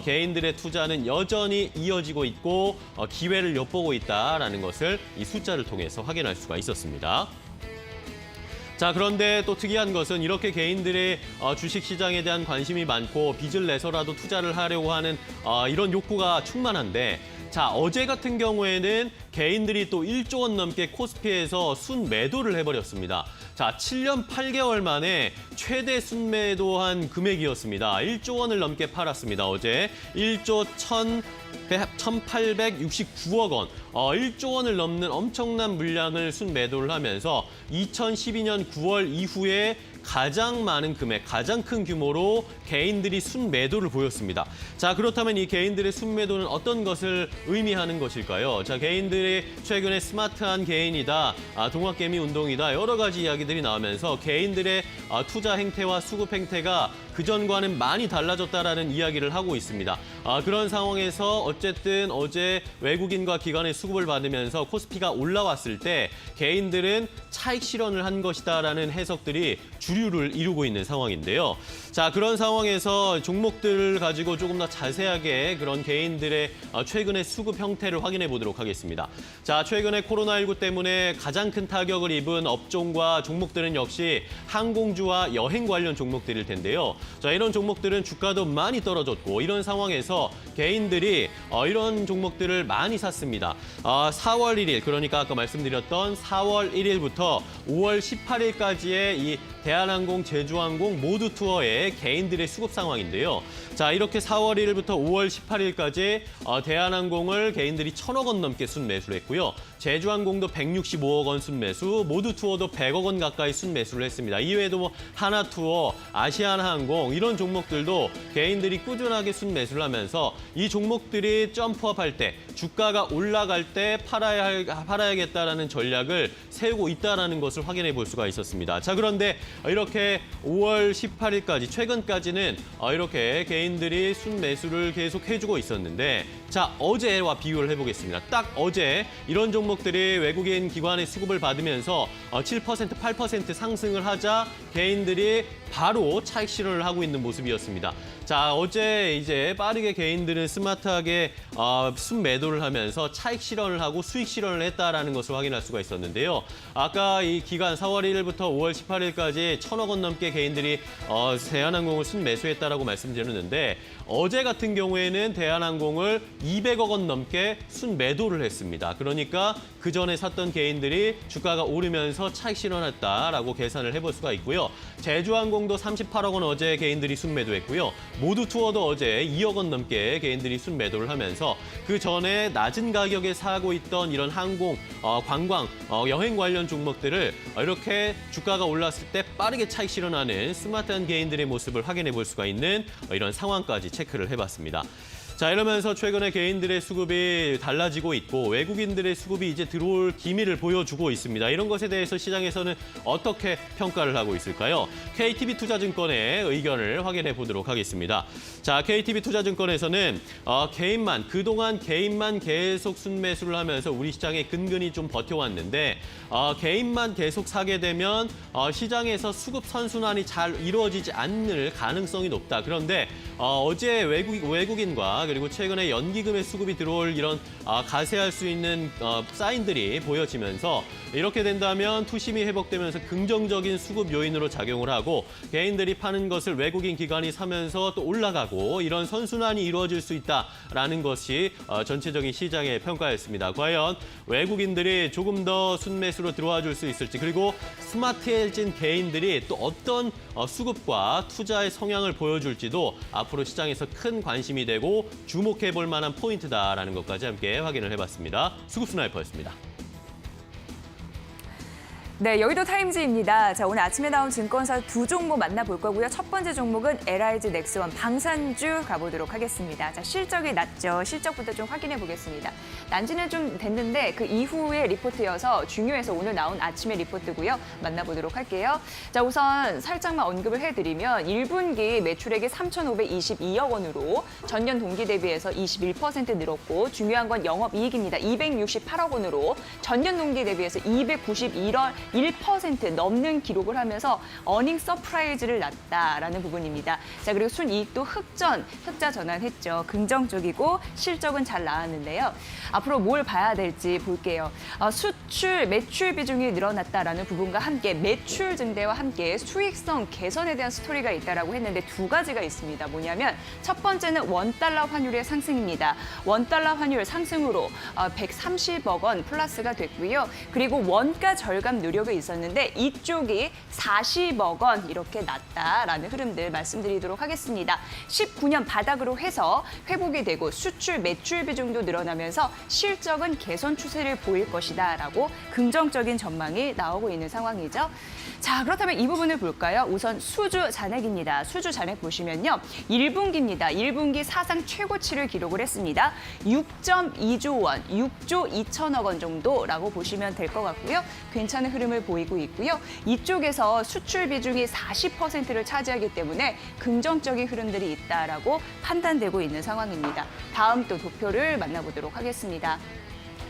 개인들의 투자는 여전히 이어지고 있고 기회를 엿보고 있다라는 것을 이 숫자를 통해서 확인할 수가 있었습니다. 자, 그런데 또 특이한 것은 이렇게 개인들의 주식시장에 대한 관심이 많고 빚을 내서라도 투자를 하려고 하는 이런 욕구가 충만한데 자, 어제 같은 경우에는 개인들이 또 1조 원 넘게 코스피에서 순매도를 해버렸습니다. 자, 7년 8개월 만에 최대 순매도한 금액이었습니다. 1조 원을 넘게 팔았습니다. 어제 1조 1,869억 원, 1조 원을 넘는 엄청난 물량을 순매도를 하면서 2012년 9월 이후에 가장 많은 금액, 가장 큰 규모로 개인들이 순매도를 보였습니다. 자, 그렇다면 이 개인들의 순매도는 어떤 것을 의미하는 것일까요? 자, 개인들이 최근에 스마트한 개인이다, 동학개미 운동이다, 여러 가지 이야기들이 나오면서 개인들의 투자 행태와 수급 행태가 그전과는 많이 달라졌다라는 이야기를 하고 있습니다. 그런 상황에서 어쨌든 어제 외국인과 기관의 수급을 받으면서 코스피가 올라왔을 때 개인들은 차익 실현을 한 것이다라는 해석들이 주류를 이루고 있는 상황인데요. 자, 그런 상황에서 종목들을 가지고 조금 더 자세하게 그런 개인들의 최근의 수급 형태를 확인해 보도록 하겠습니다. 자, 최근에 코로나19 때문에 가장 큰 타격을 입은 업종과 종목들은 역시 항공주와 여행 관련 종목들일 텐데요. 자, 이런 종목들은 주가도 많이 떨어졌고 이런 상황에서 개인들이 이런 종목들을 많이 샀습니다. 4월 1일, 그러니까 아까 말씀드렸던 4월 1일부터 5월 18일까지의 이 대한항공, 제주항공 모두 투어의 개인들의 수급 상황인데요. 자, 이렇게 4월 1일부터 5월 18일까지 대한항공을 개인들이 1,000억 원 넘게 순매수를 했고요. 제주항공도 165억 원 순매수, 모두 투어도 100억 원 가까이 순매수를 했습니다. 이외에도 뭐 하나투어, 아시아나항공 이런 종목들도 개인들이 꾸준하게 순매수를 하면서 이 종목들이 점프업할 때, 주가가 올라갈 때 팔아야겠다라는 전략을 세우고 있다는 것을 확인해 볼 수가 있었습니다. 자, 그런데 이렇게 5월 18일까지, 최근까지는 이렇게 개인들이 순매수를 계속 해주고 있었는데 자, 어제와 비교를 해보겠습니다. 딱 어제 이런 종목들이 외국인 기관의 수급을 받으면서 7%, 8% 상승을 하자 개인들이 바로 차익 실현을 하고 있는 모습이었습니다. 자, 어제 이제 빠르게 개인들은 스마트하게 순매도를 하면서 차익 실현을 하고 수익 실현을 했다라는 것을 확인할 수가 있었는데요. 아까 이 기간 4월 1일부터 5월 18일까지 1,000억 원 넘게 개인들이 대한항공을 순매수했다라고 말씀드렸는데 어제 같은 경우에는 대한항공을 200억 원 넘게 순매도를 했습니다. 그러니까 그 전에 샀던 개인들이 주가가 오르면서 차익 실현했다라고 계산을 해볼 수가 있고요. 제주항공도 38억 원 어제 개인들이 순매도했고요. 모두투어도 어제 2억 원 넘게 개인들이 순매도를 하면서 그 전에 낮은 가격에 사고 있던 이런 항공, 관광, 여행 관련 종목들을 이렇게 주가가 올랐을 때 빠르게 차익 실현하는 스마트한 개인들의 모습을 확인해 볼 수가 있는 이런 상황까지 체크를 해봤습니다. 자, 이러면서 최근에 개인들의 수급이 달라지고 있고 외국인들의 수급이 이제 들어올 기미를 보여주고 있습니다. 이런 것에 대해서 시장에서는 어떻게 평가를 하고 있을까요? KTB투자증권의 의견을 확인해 보도록 하겠습니다. 자, KTB투자증권에서는 그동안 개인만 계속 순매수를 하면서 우리 시장에 근근히 좀 버텨왔는데 개인만 계속 사게 되면 시장에서 수급 선순환이 잘 이루어지지 않을 가능성이 높다. 그런데 어제 외국인과 그리고 최근에 연기금의 수급이 들어올 이런 가세할 수 있는 사인들이 보여지면서 이렇게 된다면 투심이 회복되면서 긍정적인 수급 요인으로 작용을 하고 개인들이 파는 것을 외국인 기관이 사면서 또 올라가고 이런 선순환이 이루어질 수 있다라는 것이 전체적인 시장의 평가였습니다. 과연 외국인들이 조금 더 순매수로 들어와 줄 수 있을지 그리고 스마트해진 개인들이 또 어떤 수급과 투자의 성향을 보여줄지도 앞으로 시장에서 큰 관심이 되고 주목해 볼 만한 포인트다라는 것까지 함께 확인을 해봤습니다. 수급 스나이퍼였습니다. 네, 여의도 타임즈입니다. 자, 오늘 아침에 나온 증권사 두 종목 만나볼 거고요. 첫 번째 종목은 LIG 넥스원 방산주 가보도록 하겠습니다. 자, 실적이 낮죠. 실적부터 좀 확인해 보겠습니다. 난지는 좀 됐는데 그 이후의 리포트여서 중요해서 오늘 나온 아침의 리포트고요. 만나보도록 할게요. 자, 우선 살짝만 언급을 해드리면 1분기 매출액이 3,522억 원으로 전년 동기 대비해서 21% 늘었고 중요한 건 영업이익입니다. 268억 원으로 전년 동기 대비해서 1% 넘는 기록을 하면서 어닝 서프라이즈를 났다라는 부분입니다. 자, 그리고 순이익도 흑자 전환했죠. 긍정적이고 실적은 잘 나왔는데요. 앞으로 뭘 봐야 될지 볼게요. 수출, 매출 비중이 늘어났다라는 부분과 함께 매출 증대와 함께 수익성 개선에 대한 스토리가 있다라고 했는데 두 가지가 있습니다. 뭐냐면 첫 번째는 원달러 환율의 상승입니다. 원달러 환율 상승으로 130억 원 플러스가 됐고요. 그리고 원가 절감 노력이 있었는데 이쪽이 40억 원 이렇게 났다라는 흐름들 말씀드리도록 하겠습니다. 19년 바닥으로 해서 회복이 되고 수출, 매출 비중도 늘어나면서 실적은 개선 추세를 보일 것이다라고 긍정적인 전망이 나오고 있는 상황이죠. 자, 그렇다면 이 부분을 볼까요? 우선 수주 잔액입니다. 수주 잔액 보시면요. 1분기입니다. 1분기 사상 최고치를 기록을 했습니다. 6.2조 원, 6조 2천억 원 정도라고 보시면 될 것 같고요. 괜찮은 흐름을 보이고 있고요. 이쪽에서 수출 비중이 40%를 차지하기 때문에 긍정적인 흐름들이 있다라고 판단되고 있는 상황입니다. 다음 또 도표를 만나보도록 하겠습니다.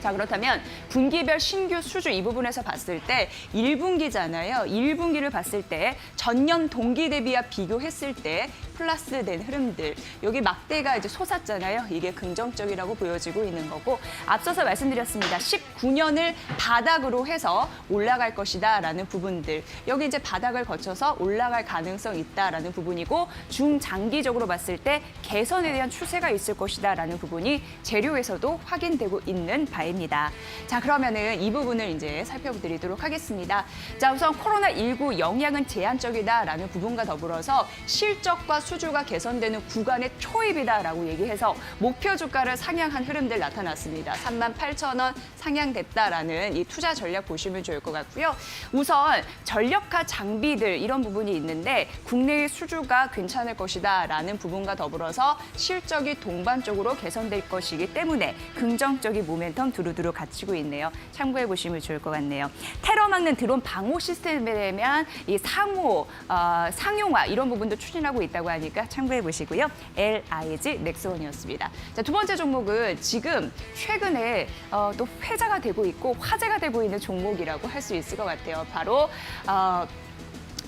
자, 그렇다면 분기별 신규 수주 이 부분에서 봤을 때 1분기잖아요. 1분기를 봤을 때 전년 동기 대비와 비교했을 때 플러스된 흐름들. 여기 막대가 이제 솟았잖아요. 이게 긍정적이라고 보여지고 있는 거고 앞서서 말씀드렸습니다. 19년을 바닥으로 해서 올라갈 것이다라는 부분들. 여기 이제 바닥을 거쳐서 올라갈 가능성 있다라는 부분이고 중장기적으로 봤을 때 개선에 대한 추세가 있을 것이다라는 부분이 재료에서도 확인되고 있는 바입니다. 자, 그러면은 이 부분을 이제 살펴드리도록 하겠습니다. 자, 우선 코로나19 영향은 제한적이다라는 부분과 더불어서 실적과 수주가 개선되는 구간의 초입이다라고 얘기해서 목표 주가를 상향한 흐름들 나타났습니다. 38,000원 상향됐다라는 이 투자 전략 보시면 좋을 것 같고요. 우선 전력화 장비들 이런 부분이 있는데 국내의 수주가 괜찮을 것이다라는 부분과 더불어서 실적이 동반적으로 개선될 것이기 때문에 긍정적인 모멘텀 두루두루 갖추고 있네요. 참고해 보시면 좋을 것 같네요. 테러 막는 드론 방호 시스템에 대한 이 상용화 이런 부분도 추진하고 있다고 하니까 참고해 보시고요. LIG 넥스원이었습니다. 자, 두 번째 종목은 지금 최근에 또 회자가 되고 있고 화제가 되고 있는 종목이라고 할 수 있을 것 같아요. 바로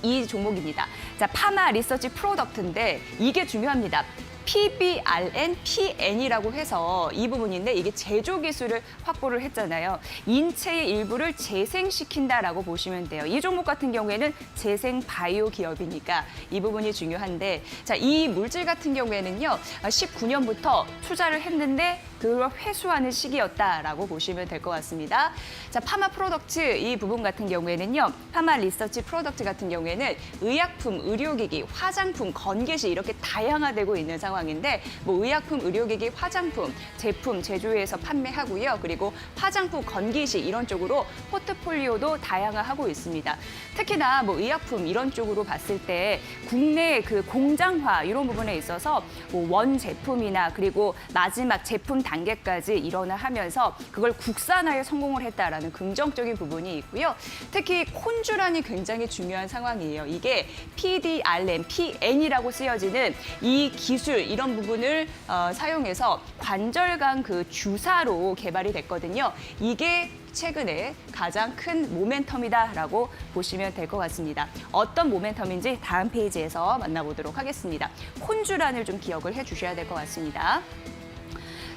이 종목입니다. 자, 파마 리서치 프로덕트인데 이게 중요합니다. PBRN, PN이라고 해서 이 부분인데 이게 제조 기술을 확보를 했잖아요. 인체의 일부를 재생시킨다라고 보시면 돼요. 이 종목 같은 경우에는 재생 바이오 기업이니까 이 부분이 중요한데 자, 이 물질 같은 경우에는요. 19년부터 투자를 했는데 그걸 회수하는 시기였다라고 보시면 될 것 같습니다. 자, 파마 프로덕트 이 부분 같은 경우에는요. 파마 리서치 프로덕트 같은 경우에는 의약품, 의료기기, 화장품, 건기시 이렇게 다양화되고 있는 상황인데 뭐 의약품, 의료기기, 화장품, 제품 제조해서 판매하고요. 그리고 화장품, 건기시 이런 쪽으로 포트폴리오도 다양화하고 있습니다. 특히나 뭐 의약품 이런 쪽으로 봤을 때 국내 그 공장화 이런 부분에 있어서 뭐 원 제품이나 그리고 마지막 제품 단계까지 일어나하면서 그걸 국산화에 성공을 했다라는 긍정적인 부분이 있고요. 특히 콘주란이 굉장히 중요한 상황이에요. 이게 PDRN, PN이라고 쓰여지는 이 기술 이런 부분을 사용해서 관절간 그 주사로 개발이 됐거든요. 이게 최근에 가장 큰 모멘텀이다라고 보시면 될 것 같습니다. 어떤 모멘텀인지 다음 페이지에서 만나보도록 하겠습니다. 콘주란을 좀 기억을 해주셔야 될 것 같습니다.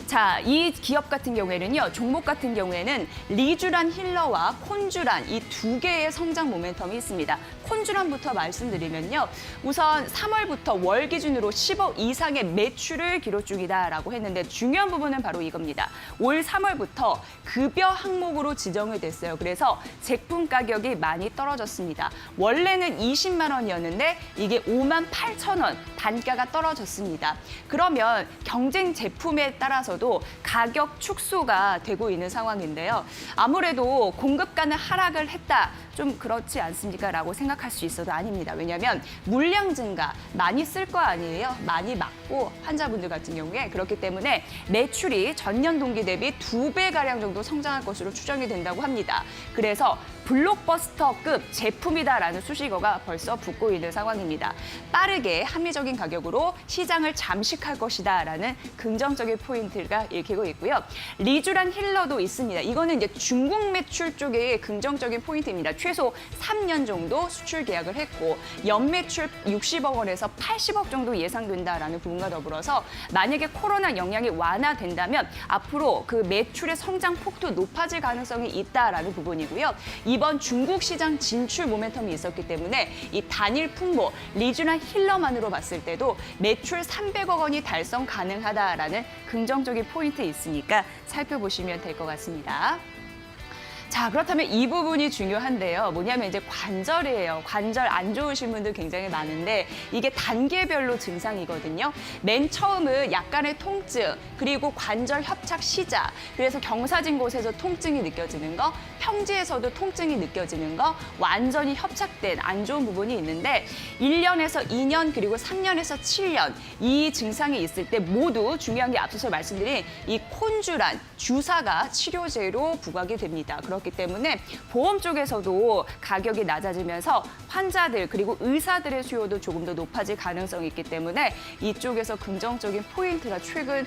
자, 이 기업 같은 경우에는요, 종목 같은 경우에는 리주란 힐러와 콘주란 이 두 개의 성장 모멘텀이 있습니다. 콘주란부터 말씀드리면요, 우선 3월부터 월 기준으로 10억 이상의 매출을 기록 중이다라고 했는데 중요한 부분은 바로 이겁니다. 올 3월부터 급여 항목으로 지정이 됐어요. 그래서 제품 가격이 많이 떨어졌습니다. 원래는 20만 원이었는데 이게 58,000원 단가가 떨어졌습니다. 그러면 경쟁 제품에 따라서 중국에서도 가격 축소가 되고 있는 상황인데요. 아무래도 공급가는 하락을 했다. 좀 그렇지 않습니까? 라고 생각할 수 있어도 아닙니다. 왜냐하면 물량 증가, 많이 쓸 거 아니에요? 많이 맞고 환자분들 같은 경우에 그렇기 때문에 매출이 전년 동기 대비 2배가량 정도 성장할 것으로 추정이 된다고 합니다. 그래서 블록버스터급 제품이다라는 수식어가 벌써 붙고 있는 상황입니다. 빠르게 합리적인 가격으로 시장을 잠식할 것이다라는 긍정적인 포인트가 읽히고 있고요. 리쥬란 힐러도 있습니다. 이거는 이제 중국 매출 쪽의 긍정적인 포인트입니다. 최소 3년 정도 수출 계약을 했고 연매출 60억 원에서 80억 정도 예상된다라는 부분과 더불어서 만약에 코로나 영향이 완화된다면 앞으로 그 매출의 성장 폭도 높아질 가능성이 있다라는 부분이고요. 이번 중국 시장 진출 모멘텀이 있었기 때문에 이 단일 품목 리쥬란 힐러만으로 봤을 때도 매출 300억 원이 달성 가능하다라는 긍정적인 포인트 있으니까 살펴보시면 될 것 같습니다. 자, 그렇다면 이 부분이 중요한데요. 뭐냐면 이제 관절이에요. 관절 안 좋으신 분들 굉장히 많은데 이게 단계별로 증상이거든요. 맨 처음은 약간의 통증, 그리고 관절 협착 시작. 그래서 경사진 곳에서 통증이 느껴지는 거, 평지에서도 통증이 느껴지는 거, 완전히 협착된 안 좋은 부분이 있는데 1년에서 2년 그리고 3년에서 7년 이 증상이 있을 때 모두 중요한 게 앞서서 말씀드린 이 콘주란 주사가 치료제로 부각이 됩니다. 그렇기 때문에 보험 쪽에서도 가격이 낮아지면서 환자들 그리고 의사들의 수요도 조금 더 높아질 가능성이 있기 때문에 이쪽에서 긍정적인 포인트가 최근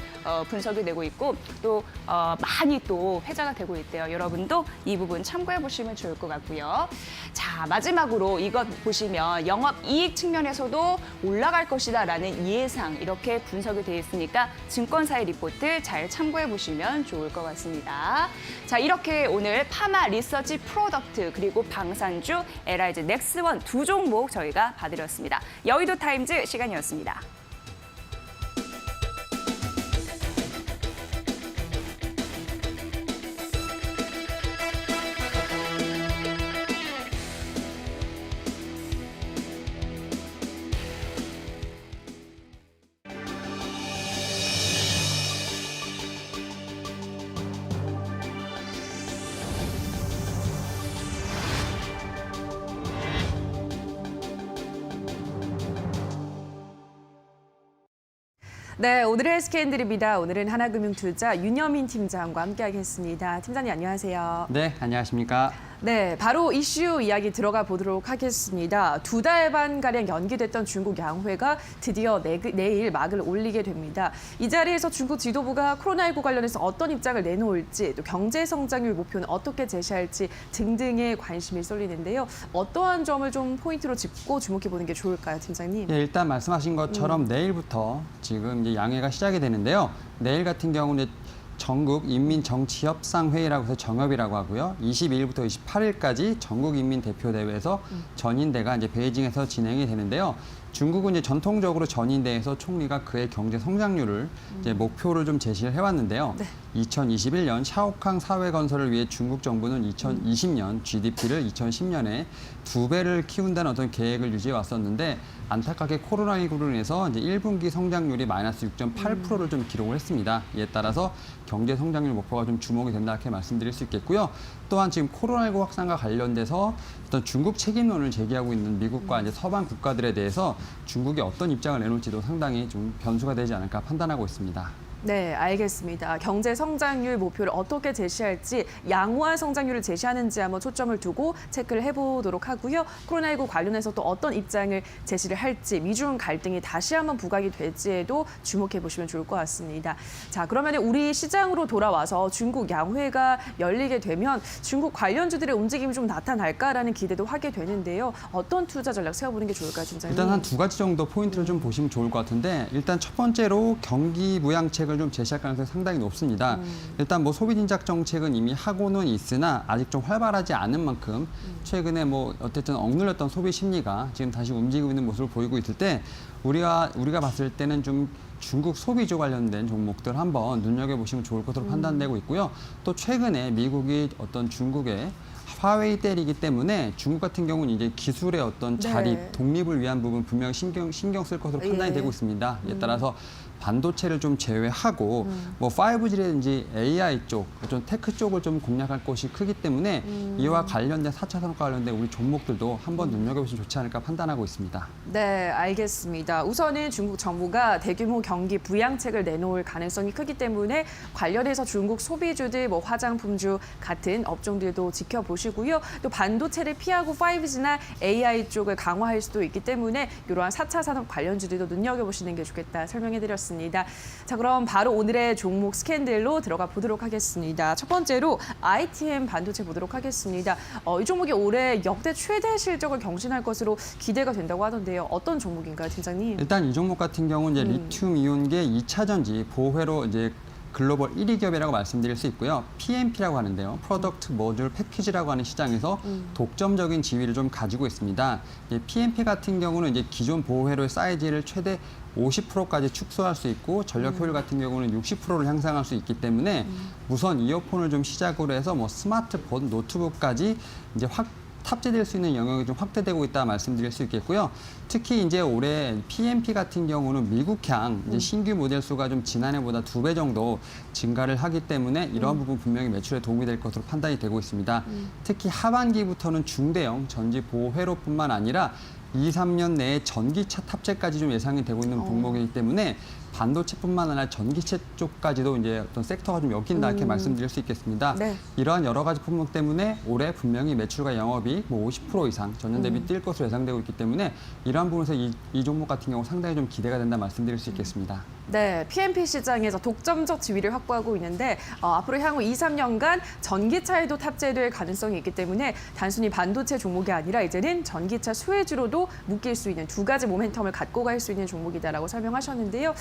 분석이 되고 있고 또 많이 또 회자가 되고 있대요. 여러분도 이 부분 참고해 보시면 좋을 것 같고요. 자, 마지막으로 이것 보시면 영업이익 측면에서도 올라갈 것이다라는 예상 이렇게 분석이 되어 있으니까 증권사의 리포트 잘 참고해 보시면 좋을 것 같습니다. 자, 이렇게 오늘 파마 리서치 프로덕트 그리고 방산주 LIG 넥스원 두 종목 저희가 봐드렸습니다. 여의도 타임즈 시간이었습니다. 네, 오늘의 헬스케인 드립니다. 오늘은 하나금융투자 윤여민 팀장과 함께하겠습니다. 팀장님 안녕하세요. 네, 안녕하십니까. 네, 바로 이슈 이야기 들어가 보도록 하겠습니다. 2달 반가량 연기됐던 중국 양회가 드디어 내일 막을 올리게 됩니다. 이 자리에서 중국 지도부가 코로나19 관련해서 어떤 입장을 내놓을지, 또 경제 성장률 목표는 어떻게 제시할지 등등의 관심이 쏠리는데요. 어떠한 점을 좀 포인트로 짚고 주목해 보는 게 좋을까요, 팀장님? 예, 일단 말씀하신 것처럼 내일부터 지금 이제 양회가 시작이 되는데요. 내일 같은 경우는 전국 인민정치협상회의라고 해서 정협이라고 하고요. 22일부터 28일까지 전국인민대표대회에서 전인대가 이제 베이징에서 진행이 되는데요. 중국은 이제 전통적으로 전인대에서 총리가 그의 경제 성장률을 이제 목표를 좀 제시를 해왔는데요. 네. 2021년 샤오캉 사회 건설을 위해 중국 정부는 2020년 GDP를 2010년에 2배를 키운다는 어떤 계획을 유지해 왔었는데 안타깝게 코로나19로 인해서 이제 1분기 성장률이 마이너스 6.8%를 좀 기록을 했습니다. 이에 따라서 경제 성장률 목표가 좀 주목이 된다 이렇게 말씀드릴 수 있겠고요. 또한 지금 코로나19 확산과 관련돼서 어떤 중국 책임론을 제기하고 있는 미국과 이제 서방 국가들에 대해서 중국이 어떤 입장을 내놓을지도 상당히 좀 변수가 되지 않을까 판단하고 있습니다. 네, 알겠습니다. 경제 성장률 목표를 어떻게 제시할지, 양호한 성장률을 제시하는지 한번 초점을 두고 체크를 해보도록 하고요. 코로나19 관련해서 또 어떤 입장을 제시를 할지, 미중 갈등이 다시 한번 부각이 될지에도 주목해 보시면 좋을 것 같습니다. 자, 그러면 우리 시장으로 돌아와서 중국 양회가 열리게 되면 중국 관련주들의 움직임이 좀 나타날까라는 기대도 하게 되는데요. 어떤 투자 전략 세워보는 게 좋을까요, 팀장님? 일단 한 2가지 정도 포인트를 좀 보시면 좋을 것 같은데 일단 첫 번째로 경기 부양책을 좀 제시할 가능성이 상당히 높습니다. 일단 뭐 소비 진작 정책은 이미 하고는 있으나 아직 좀 활발하지 않은 만큼 최근에 뭐 어쨌든 억눌렸던 소비 심리가 지금 다시 움직이고 있는 모습을 보이고 있을 때 우리가 봤을 때는 좀 중국 소비주 관련된 종목들 한번 눈여겨보시면 좋을 것으로 판단되고 있고요. 또 최근에 미국이 어떤 중국의 화웨이 때리기 때문에 중국 같은 경우는 이제 기술의 어떤 자립, 독립을 위한 부분 분명히 신경 쓸 것으로 판단이 되고 있습니다. 이에 따라서 반도체를 좀 제외하고 뭐 5G라든지 AI 쪽, 좀 테크 쪽을 좀 공략할 것이 크기 때문에 이와 관련된 4차 산업과 관련된 우리 종목들도 한번 눈여겨보시면 좋지 않을까 판단하고 있습니다. 네, 알겠습니다. 우선은 중국 정부가 대규모 경기 부양책을 내놓을 가능성이 크기 때문에 관련해서 중국 소비주들, 뭐 화장품주 같은 업종들도 지켜보시고요. 또 반도체를 피하고 5G나 AI 쪽을 강화할 수도 있기 때문에 이러한 4차 산업 관련주들도 눈여겨보시는 게 좋겠다 설명해드렸습니다. 자, 그럼 바로 오늘의 종목 스캔들로 들어가 보도록 하겠습니다. 첫 번째로 ITM 반도체 보도록 하겠습니다. 이 종목이 올해 역대 최대 실적을 경신할 것으로 기대가 된다고 하던데요. 어떤 종목인가요, 팀장님? 일단 이 종목 같은 경우는 이제 리튬 이온계 2차 전지 보회로 이제 글로벌 1위 기업이라고 말씀드릴 수 있고요. PMP라고 하는데요. 프로덕트 모듈 패키지라고 하는 시장에서 독점적인 지위를 좀 가지고 있습니다. PMP 같은 경우는 이제 기존 보호회로의 사이즈를 최대 50%까지 축소할 수 있고 전력 효율 같은 경우는 60%를 향상할 수 있기 때문에 무선 이어폰을 좀 시작으로 해서 뭐 스마트폰, 노트북까지 이제 탑재될 수 있는 영역이 좀 확대되고 있다 말씀드릴 수 있겠고요. 특히 이제 올해 PMP 같은 경우는 미국향 이제 신규 모델 수가 좀 지난해보다 2배 정도 증가를 하기 때문에 이러한 부분 분명히 매출에 도움이 될 것으로 판단이 되고 있습니다. 특히 하반기부터는 중대형 전지 보호회로뿐만 아니라 2, 3년 내에 전기차 탑재까지 좀 예상이 되고 있는 종목이기 때문에 반도체뿐만 아니라 전기체 쪽까지도 이제 어떤 섹터가 좀 엮인다 이렇게 말씀드릴 수 있겠습니다. 네. 이러한 여러 가지 품목 때문에 올해 분명히 매출과 영업이익 뭐 50% 이상 전년 대비 뛸 것으로 예상되고 있기 때문에 이러한 부분에서 이 종목 같은 경우 상당히 좀 기대가 된다 말씀드릴 수 있겠습니다. 네, PMP 시장에서 독점적 지위를 확보하고 있는데 앞으로 향후 2, 3년간 전기차에도 탑재될 가능성이 있기 때문에 단순히 반도체 종목이 아니라 이제는 전기차 수혜주로도 묶일 수 있는 두 가지 모멘텀을 갖고 갈 수 있는 종목이다라고 설명하셨는데요.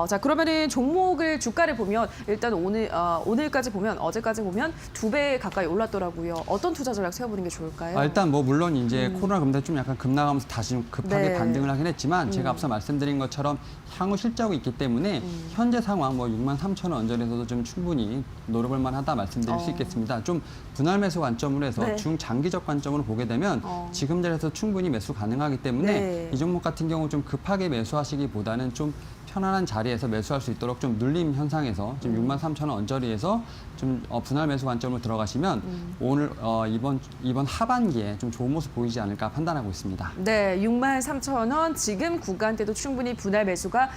자, 그러면은 종목을 주가를 보면 일단 오늘까지 보면 어제까지 보면 2배 가까이 올랐더라고요. 어떤 투자 전략 세워보는 게 좋을까요? 일단 뭐 물론 이제 코로나 금리 좀 약간 급락하면서 다시 좀 급하게 네. 반등을 하긴 했지만 제가 앞서 말씀드린 것처럼 향후 실적이 있기 때문에 현재 상황 뭐 63,000원 언저리에서도 좀 충분히 노려볼 만하다 말씀드릴 수 있겠습니다. 좀 분할 매수 관점으로 해서 네. 중장기적 관점으로 보게 되면 지금 자리에서 충분히 매수 가능하기 때문에 네. 이 종목 같은 경우 좀 급하게 매수하시기보다는 좀 편안한 자리에서 매수할 수 있도록 좀 눌림 현상에서 지금 63,000원 언저리에서 좀 분할 매수 관점으로 들어가시면 오늘 이번 하반기에 좀 좋은 모습 보이지 않을까 판단하고 있습니다. 네, 63,000원 지금 구간대도 충분히 분할 매수가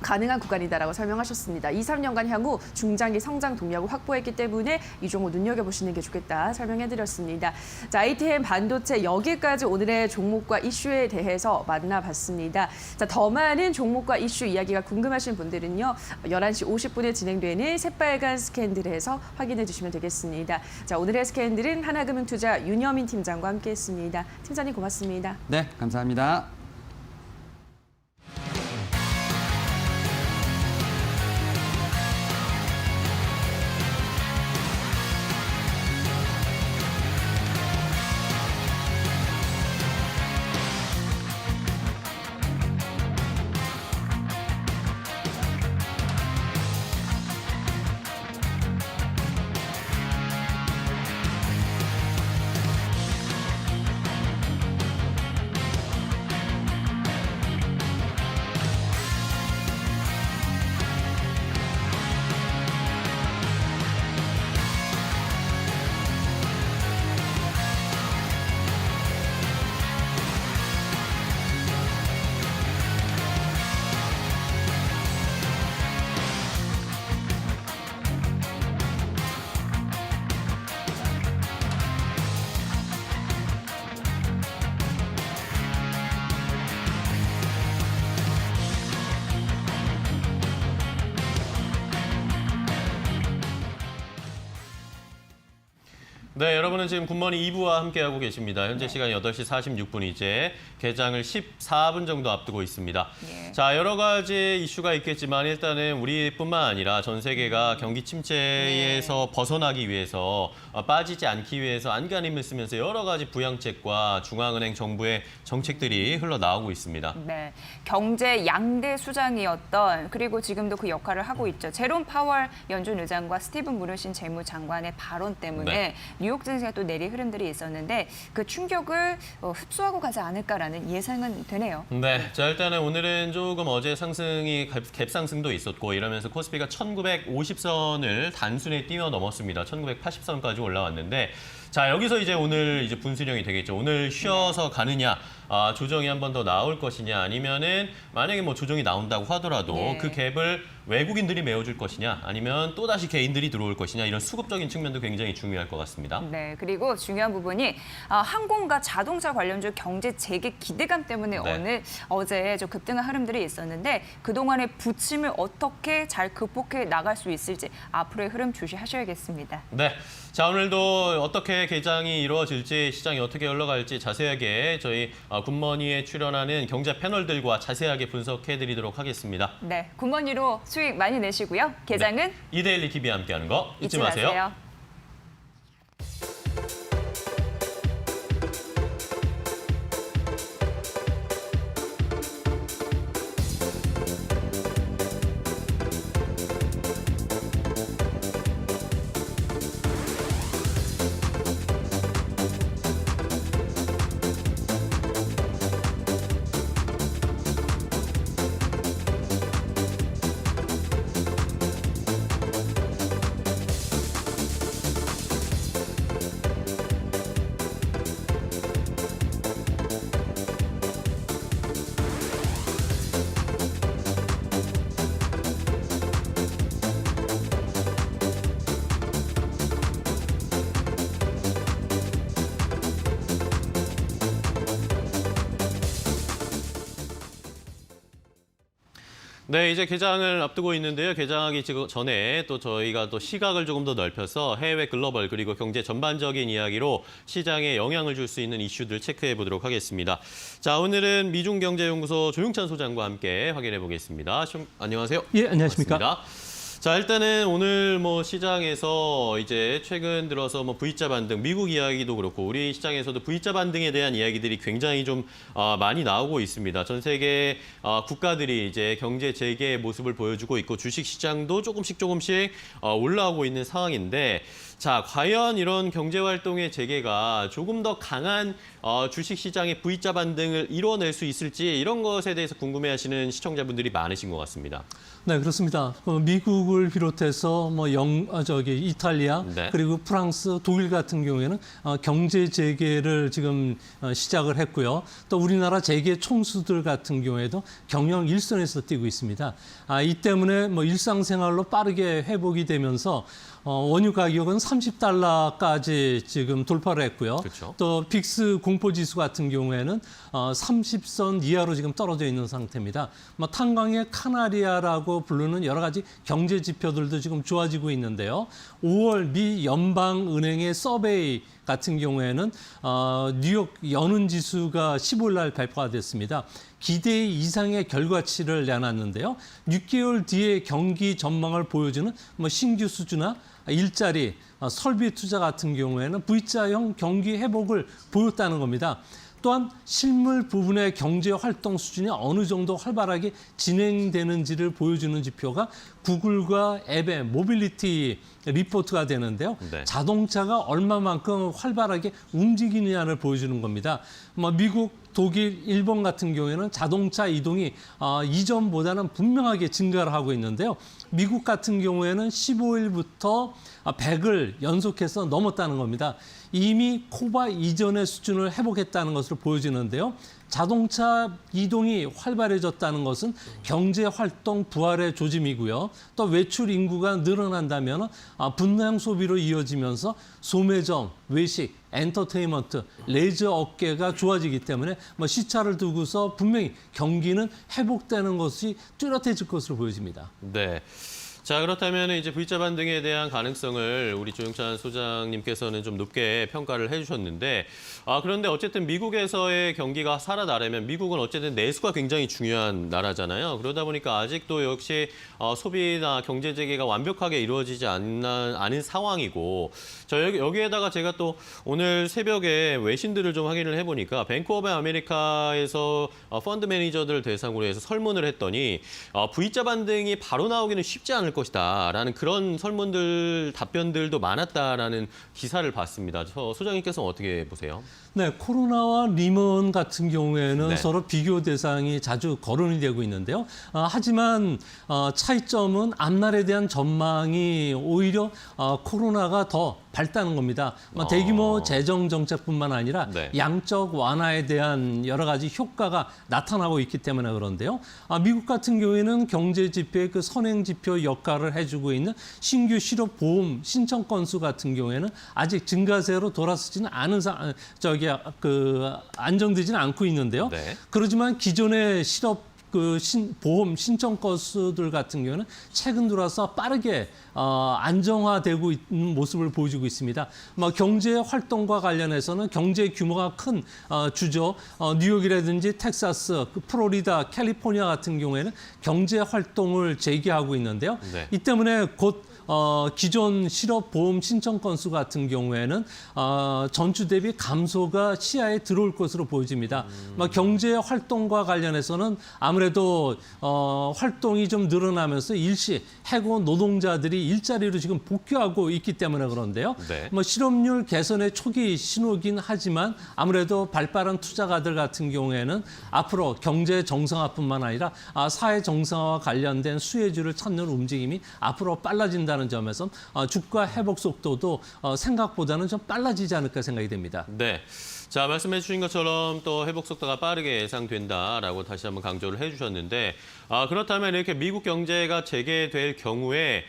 가능한 구간이다라고 설명하셨습니다. 2, 3년간 향후 중장기 성장 동력을 확보했기 때문에 이 종목 눈여겨보시는 게 좋겠다 설명해드렸습니다. 자, ITM 반도체 여기까지 오늘의 종목과 이슈에 대해서 만나봤습니다. 자, 더 많은 종목과 이슈 이야기가 궁금하신 분들은요. 11시 50분에 진행되는 새빨간 스캔들에서 확인해 주시면 되겠습니다. 자, 오늘의 스캔들은 하나금융투자 윤여민 팀장과 함께했습니다. 팀장님 고맙습니다. 네, 감사합니다. 네, 여러분은 지금 굿모닝 2부와 함께하고 계십니다. 현재 시간이 8시 46분 이제 개장을 14분 정도 앞두고 있습니다. 예. 자, 여러 가지 이슈가 있겠지만 일단은 우리뿐만 아니라 전 세계가 경기 침체에서 벗어나기 위해서 빠지지 않기 위해서 안간힘을 쓰면서 여러 가지 부양책과 중앙은행 정부의 정책들이 흘러나오고 있습니다. 네, 경제 양대 수장이었던 그리고 지금도 그 역할을 하고 있죠. 제롬 파월 연준 의장과 스티븐 무르신 재무장관의 발언 때문에 뉴욕 증시가 또 내리 흐름들이 있었는데 그 충격을 흡수하고 가지 않을까라는 예상은 되네요. 네, 자 일단은 오늘은 조금 어제 상승이 갭상승도 있었고 이러면서 코스피가 1950선을 단순히 뛰어넘었습니다. 1980선까지 올라왔는데 자 여기서 이제 오늘 이제 분수령이 되겠죠. 오늘 쉬어서 가느냐, 조정이 한 번 더 나올 것이냐, 아니면은 만약에 뭐 조정이 나온다고 하더라도 네. 그 갭을 외국인들이 메워줄 것이냐, 아니면 또 다시 개인들이 들어올 것이냐 이런 수급적인 측면도 굉장히 중요할 것 같습니다. 네, 그리고 중요한 부분이 항공과 자동차 관련주 경제 재개 기대감 때문에 네. 어제 좀 급등한 흐름들이 있었는데 그동안의 부침을 어떻게 잘 극복해 나갈 수 있을지 앞으로의 흐름 주시하셔야겠습니다. 네. 자, 오늘도 어떻게 개장이 이루어질지, 시장이 어떻게 흘러갈지 자세하게 저희 굿머니에 출연하는 경제 패널들과 자세하게 분석해드리도록 하겠습니다. 네, 굿머니로 수익 많이 내시고요. 개장은 네. 이데일리 TV와 함께하는 거 잊지 마세요. 네, 이제 개장을 앞두고 있는데요. 개장하기 전에 또 저희가 또 시각을 조금 더 넓혀서 해외 글로벌 그리고 경제 전반적인 이야기로 시장에 영향을 줄 수 있는 이슈들 체크해 보도록 하겠습니다. 자, 오늘은 미중경제연구소 조용찬 소장과 함께 확인해 보겠습니다. 안녕하세요. 예, 안녕하십니까. 반갑습니다. 자, 일단은 오늘 뭐 시장에서 이제 최근 들어서 뭐 V자 반등, 미국 이야기도 그렇고 우리 시장에서도 V자 반등에 대한 이야기들이 굉장히 좀 많이 나오고 있습니다. 전 세계 국가들이 이제 경제 재개의 모습을 보여주고 있고 주식 시장도 조금씩 올라오고 있는 상황인데 자, 과연 이런 경제 활동의 재개가 조금 더 강한 주식 시장의 V자 반등을 이뤄낼 수 있을지 이런 것에 대해서 궁금해하시는 시청자분들이 많으신 것 같습니다. 네, 그렇습니다. 미국을 비롯해서 이탈리아 네. 그리고 프랑스, 독일 같은 경우에는 경제 재개를 지금 시작을 했고요. 또 우리나라 재개 총수들 같은 경우에도 경영 일선에서 뛰고 있습니다. 이 때문에 뭐 일상생활로 빠르게 회복이 되면서 원유 가격은 30달러까지 지금 돌파를 했고요. 그렇죠. 또 빅스 공포지수 같은 경우에는 30선 이하로 지금 떨어져 있는 상태입니다. 뭐 탄광의 카나리아라고 부르는 여러 가지 경제 지표들도 지금 좋아지고 있는데요. 5월 미 연방은행의 서베이 같은 경우에는 뉴욕 연은 지수가 15일 날 발표가 됐습니다. 기대 이상의 결과치를 내놨는데요. 6개월 뒤에 경기 전망을 보여주는 뭐 신규 수주나 일자리, 설비 투자 같은 경우에는 V자형 경기 회복을 보였다는 겁니다. 또한 실물 부분의 경제 활동 수준이 어느 정도 활발하게 진행되는지를 보여주는 지표가 구글과 앱의 모빌리티 리포트가 되는데요. 네. 자동차가 얼마만큼 활발하게 움직이느냐를 보여주는 겁니다. 미국, 독일, 일본 같은 경우에는 자동차 이동이 이전보다는 분명하게 증가를 하고 있는데요. 미국 같은 경우에는 15일부터 100을 연속해서 넘었다는 겁니다. 이미 코바 이전의 수준을 회복했다는 것으로 보여지는데요. 자동차 이동이 활발해졌다는 것은 경제 활동 부활의 조짐이고요. 또 외출 인구가 늘어난다면 분양 소비로 이어지면서 소매점, 외식, 엔터테인먼트, 레저 업계가 좋아지기 때문에 시차를 두고서 분명히 경기는 회복되는 것이 뚜렷해질 것으로 보여집니다. 네. 자, 그렇다면 이제 V자 반등에 대한 가능성을 우리 조용찬 소장님께서는 좀 높게 평가를 해주셨는데, 그런데 어쨌든 미국에서의 경기가 살아나려면 미국은 어쨌든 내수가 굉장히 중요한 나라잖아요. 그러다 보니까 아직도 역시 소비나 경제 재개가 완벽하게 이루어지지 않은 상황이고, 여기에다가 제가 또 오늘 새벽에 외신들을 좀 확인을 해보니까 뱅크 오브 아메리카에서 펀드 매니저들 대상으로 해서 설문을 했더니 V자 반등이 바로 나오기는 쉽지 않을 것이다라는 그런 설문들, 답변들도 많았다라는 기사를 봤습니다. 소장님께서는 어떻게 보세요? 네, 코로나와 리먼 같은 경우에는 네. 서로 비교 대상이 자주 거론이 되고 있는데요. 하지만 차이점은 앞날에 대한 전망이 오히려 코로나가 더 밝다는 겁니다. 대규모 재정 정책뿐만 아니라 네. 양적 완화에 대한 여러 가지 효과가 나타나고 있기 때문에 그런데요. 미국 같은 경우에는 경제 지표의 그 선행 지표 역할을 해주고 있는 신규 실업 보험 신청 건수 같은 경우에는 아직 증가세로 돌아서지는 않은 안정되지는 않고 있는데요. 네. 그렇지만 기존의 실업 보험 신청 건수들 같은 경우는 최근 들어서 빠르게 안정화되고 있는 모습을 보여주고 있습니다. 경제 활동과 관련해서는 경제 규모가 큰 주죠. 뉴욕이라든지 텍사스, 플로리다, 캘리포니아 같은 경우에는 경제 활동을 재개하고 있는데요. 네. 이 때문에 곧 기존 실업보험 신청 건수 같은 경우에는 전주 대비 감소가 시야에 들어올 것으로 보여집니다. 경제 활동과 관련해서는 아무래도 활동이 좀 늘어나면서 일시 해고 노동자들이 일자리로 지금 복귀하고 있기 때문에 그런데요. 네. 실업률 개선의 초기 신호긴 하지만 아무래도 발빠른 투자가들 같은 경우에는 앞으로 경제 정상화뿐만 아니라 사회 정상화와 관련된 수혜주를 찾는 움직임이 앞으로 빨라진다는 점에서 주가 회복 속도도 생각보다는 좀 빨라지지 않을까 생각이 됩니다. 네. 자, 말씀해 주신 것처럼 또 회복 속도가 빠르게 예상된다라고 다시 한번 강조를 해주셨는데 그렇다면 이렇게 미국 경제가 재개될 경우에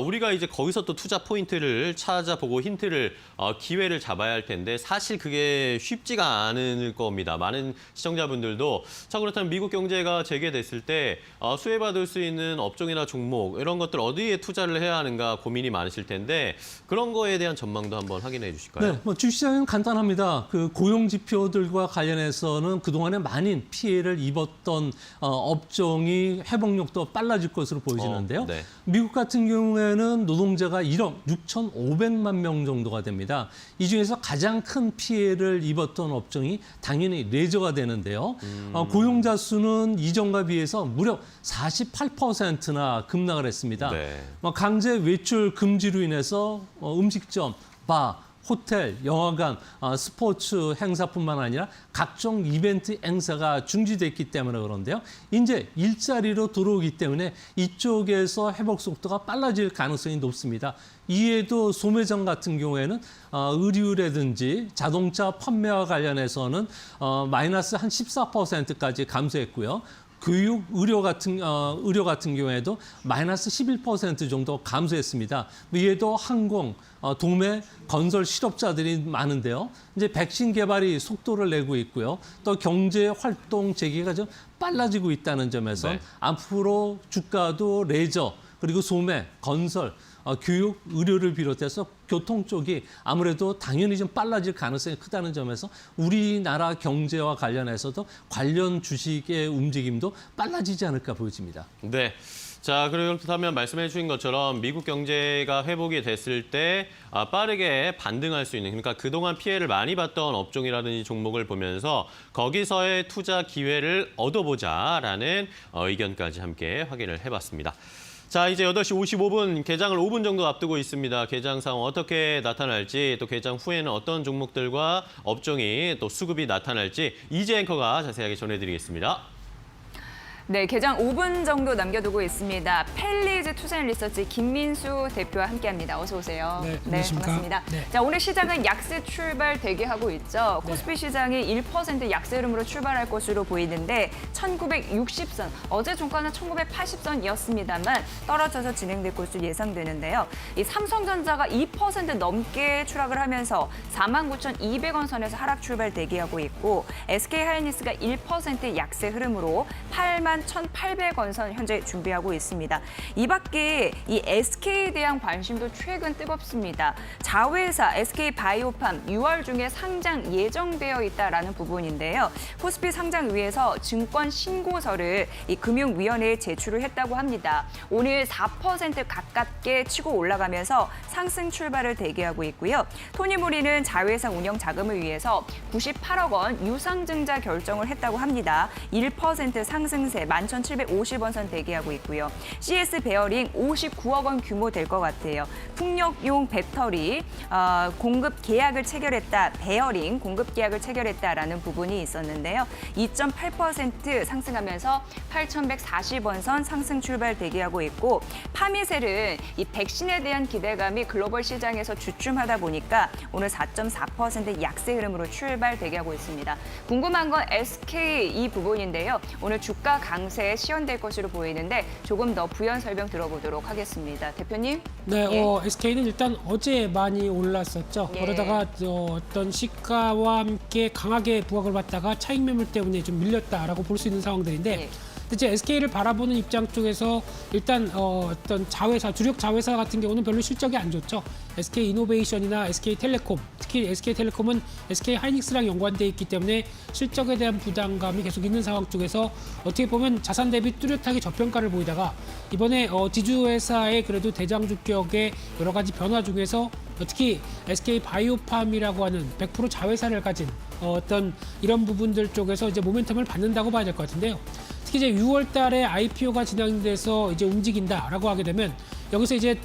우리가 이제 거기서 또 투자 포인트를 찾아보고 힌트를 기회를 잡아야 할 텐데 사실 그게 쉽지가 않을 겁니다. 많은 시청자분들도 자 그렇다면 미국 경제가 재개됐을 때 수혜받을 수 있는 업종이나 종목 이런 것들 어디에 투자를 해야 하는가 고민이 많으실 텐데 그런 거에 대한 전망도 한번 확인해 주실까요? 네, 주시장은 간단합니다. 고용 지표들과 관련해서는 그동안에 많은 피해를 입었던 업종이 회복력도 빨라질 것으로 보여지는데요. 네. 미국 같은 경우에는 노동자가 1억 6,500만 명 정도가 됩니다. 이 중에서 가장 큰 피해를 입었던 업종이 당연히 레저가 되는데요. 고용자 수는 이전과 비해서 무려 48%나 급락을 했습니다. 네. 강제 외출 금지로 인해서 음식점, 바, 호텔, 영화관, 스포츠 행사뿐만 아니라 각종 이벤트 행사가 중지됐기 때문에 그런데요. 이제 일자리로 들어오기 때문에 이쪽에서 회복 속도가 빨라질 가능성이 높습니다. 이에도 소매점 같은 경우에는 의류라든지 자동차 판매와 관련해서는 마이너스 한 14%까지 감소했고요. 교육, 의료 같은 경우에도 마이너스 11% 정도 감소했습니다. 이에도 항공, 도매, 건설 실업자들이 많은데요. 이제 백신 개발이 속도를 내고 있고요. 또 경제 활동 재개가 좀 빨라지고 있다는 점에서 네. 앞으로 주가도 레저, 그리고 소매, 건설, 교육, 의료를 비롯해서 교통 쪽이 아무래도 당연히 좀 빨라질 가능성이 크다는 점에서 우리나라 경제와 관련해서도 관련 주식의 움직임도 빨라지지 않을까 보여집니다. 네. 자, 그렇다면 말씀해 주신 것처럼 미국 경제가 회복이 됐을 때 빠르게 반등할 수 있는 그러니까 그동안 피해를 많이 봤던 업종이라든지 종목을 보면서 거기서의 투자 기회를 얻어보자라는 의견까지 함께 확인을 해봤습니다. 자, 이제 8시 55분, 개장을 5분 정도 앞두고 있습니다. 개장 상황 어떻게 나타날지, 또 개장 후에는 어떤 종목들과 업종이 또 수급이 나타날지 이재 앵커가 자세하게 전해드리겠습니다. 네, 개장 5분 정도 남겨두고 있습니다. 펠리즈 투자앤리서치 김민수 대표와 함께합니다. 어서 오세요. 네, 안녕하십니까. 반갑습니다. 네. 자, 오늘 시장은 약세 출발 대기하고 있죠. 코스피 시장이 1% 약세 흐름으로 출발할 것으로 보이는데 1960선, 어제 종가는 1980선이었습니다만 떨어져서 진행될 것으로 예상되는데요. 이 삼성전자가 2% 넘게 추락을 하면서 49,200원 선에서 하락 출발 대기하고 있고 SK하이닉스가 1% 약세 흐름으로 81,800원 선 현재 준비하고 있습니다. 이 밖에 이 SK에 대한 관심도 최근 뜨겁습니다. 자회사 SK바이오팜 6월 중에 상장 예정되어 있다라는 부분인데요. 코스피 상장위에서 증권 신고서를 이 금융위원회에 제출을 했다고 합니다. 오늘 4% 가깝게 치고 올라가면서 상승 출발을 대기하고 있고요. 토니모리는 자회사 운영 자금을 위해서 98억 원 유상증자 결정을 했다고 합니다. 1% 상승세 상태 11,750원 선 대기하고 있고요. CS 베어링 59억 원 규모 될 것 같아요. 풍력용 배터리 공급 계약을 체결했다. 베어링 공급 계약을 체결했다라는 부분이 있었는데요. 2.8% 상승하면서 8,140원 선 상승 출발 대기하고 있고 파미셀은 이 백신에 대한 기대감이 글로벌 시장에서 주춤하다 보니까 오늘 4.4% 약세 흐름으로 출발 대기하고 있습니다. 궁금한 건 SK 이 부분인데요. 오늘 주가 강세에 시연될 것으로 보이는데 조금 더 부연 설명 들어보도록 하겠습니다. 대표님. 네, 예. SK는 일단 어제 많이 올랐었죠. 예. 그러다가 어떤 시가와 함께 강하게 부각을 받다가 차익 매물 때문에 좀 밀렸다라고 볼 수 있는 상황들인데 예. 이제 SK를 바라보는 입장 쪽에서 일단 어떤 자회사, 주력 자회사 같은 경우는 별로 실적이 안 좋죠. SK 이노베이션이나 SK텔레콤, 특히 SK텔레콤은 SK 하이닉스랑 연관돼 있기 때문에 실적에 대한 부담감이 계속 있는 상황 쪽에서 어떻게 보면 자산 대비 뚜렷하게 저평가를 보이다가 이번에 지주회사의 그래도 대장주격의 여러 가지 변화 중에서 특히 SK 바이오팜이라고 하는 100% 자회사를 가진 어떤 이런 부분들 쪽에서 이제 모멘텀을 받는다고 봐야 될 것 같은데요. 특히 이제 6월 달에 IPO가 진행돼서 이제 움직인다라고 하게 되면 여기서 이제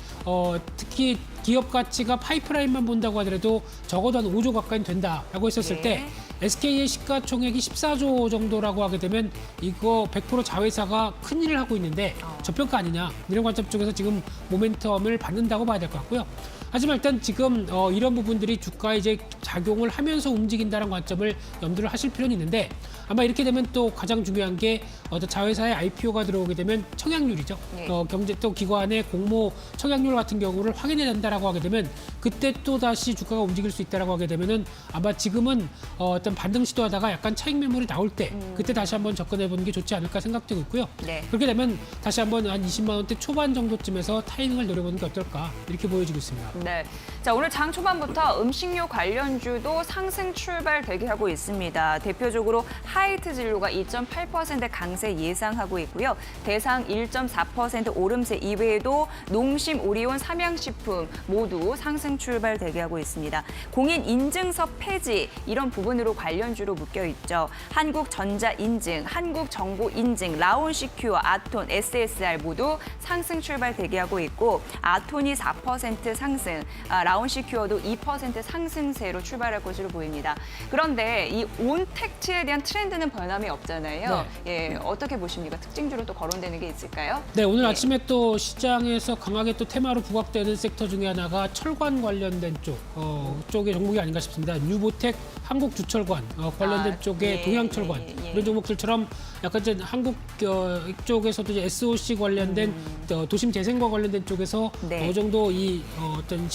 특히 기업 가치가 파이프라인만 본다고 하더라도 적어도 한 5조 가까이 된다라고 했었을 때 SK의 시가총액이 14조 정도라고 하게 되면 이거 100% 자회사가 큰일을 하고 있는데 저평가 아니냐 이런 관점 쪽에서 지금 모멘텀을 받는다고 봐야 될 것 같고요. 하지만 일단 지금 이런 부분들이 주가에 이제 작용을 하면서 움직인다는 관점을 염두를 하실 필요는 있는데 아마 이렇게 되면 또 가장 중요한 게 자회사의 IPO가 들어오게 되면 청약률이죠. 네. 경제 또 기관의 공모 청약률 같은 경우를 확인해야 된다라고 하게 되면 그때 또 다시 주가가 움직일 수 있다라고 하게 되면은 아마 지금은 어떤 반등 시도하다가 약간 차익 매물이 나올 때 그때 다시 한번 접근해 보는 게 좋지 않을까 생각되고 있고요. 네. 그렇게 되면 다시 한번 한 20만 원대 초반 정도쯤에서 타이밍을 노려보는 게 어떨까 이렇게 보여지고 있습니다. 네. 자, 오늘 장 초반부터 음식료 관련주도 상승 출발 대기하고 있습니다. 대표적으로 하이트 진로가 2.8% 강세 예상하고 있고요. 대상 1.4% 오름세 이외에도 농심, 오리온, 삼양식품 모두 상승 출발 대기하고 있습니다. 공인 인증서 폐지 이런 부분으로 관련주로 묶여 있죠. 한국전자 인증, 한국정보 인증, 라온시큐어, 아톤, SSR 모두 상승 출발 대기하고 있고 아톤이 4% 상승, 라온시큐어도 2% 상승세로 출발할 것으로 보입니다. 그런데 이 온택트에 대한 트렌드는 변함이 없잖아요. 예, 어떻게 보십니까? 특징주로 또 거론되는 게 있을까요? 네, 오늘 네. 아침에 또 시장에서 강하게 또 테마로 부각되는 섹터 중에 하나가 철관 관련된 쪽의 종목이 아닌가 싶습니다. 뉴보텍 한국주철관 관련된 쪽의 예, 동양철관 예. 이런 종목들처럼 약간 이제 한국 쪽에서도 이제 SOC 관련된 도심 재생과 관련된 쪽에서 네. 어느 정도 이 어떤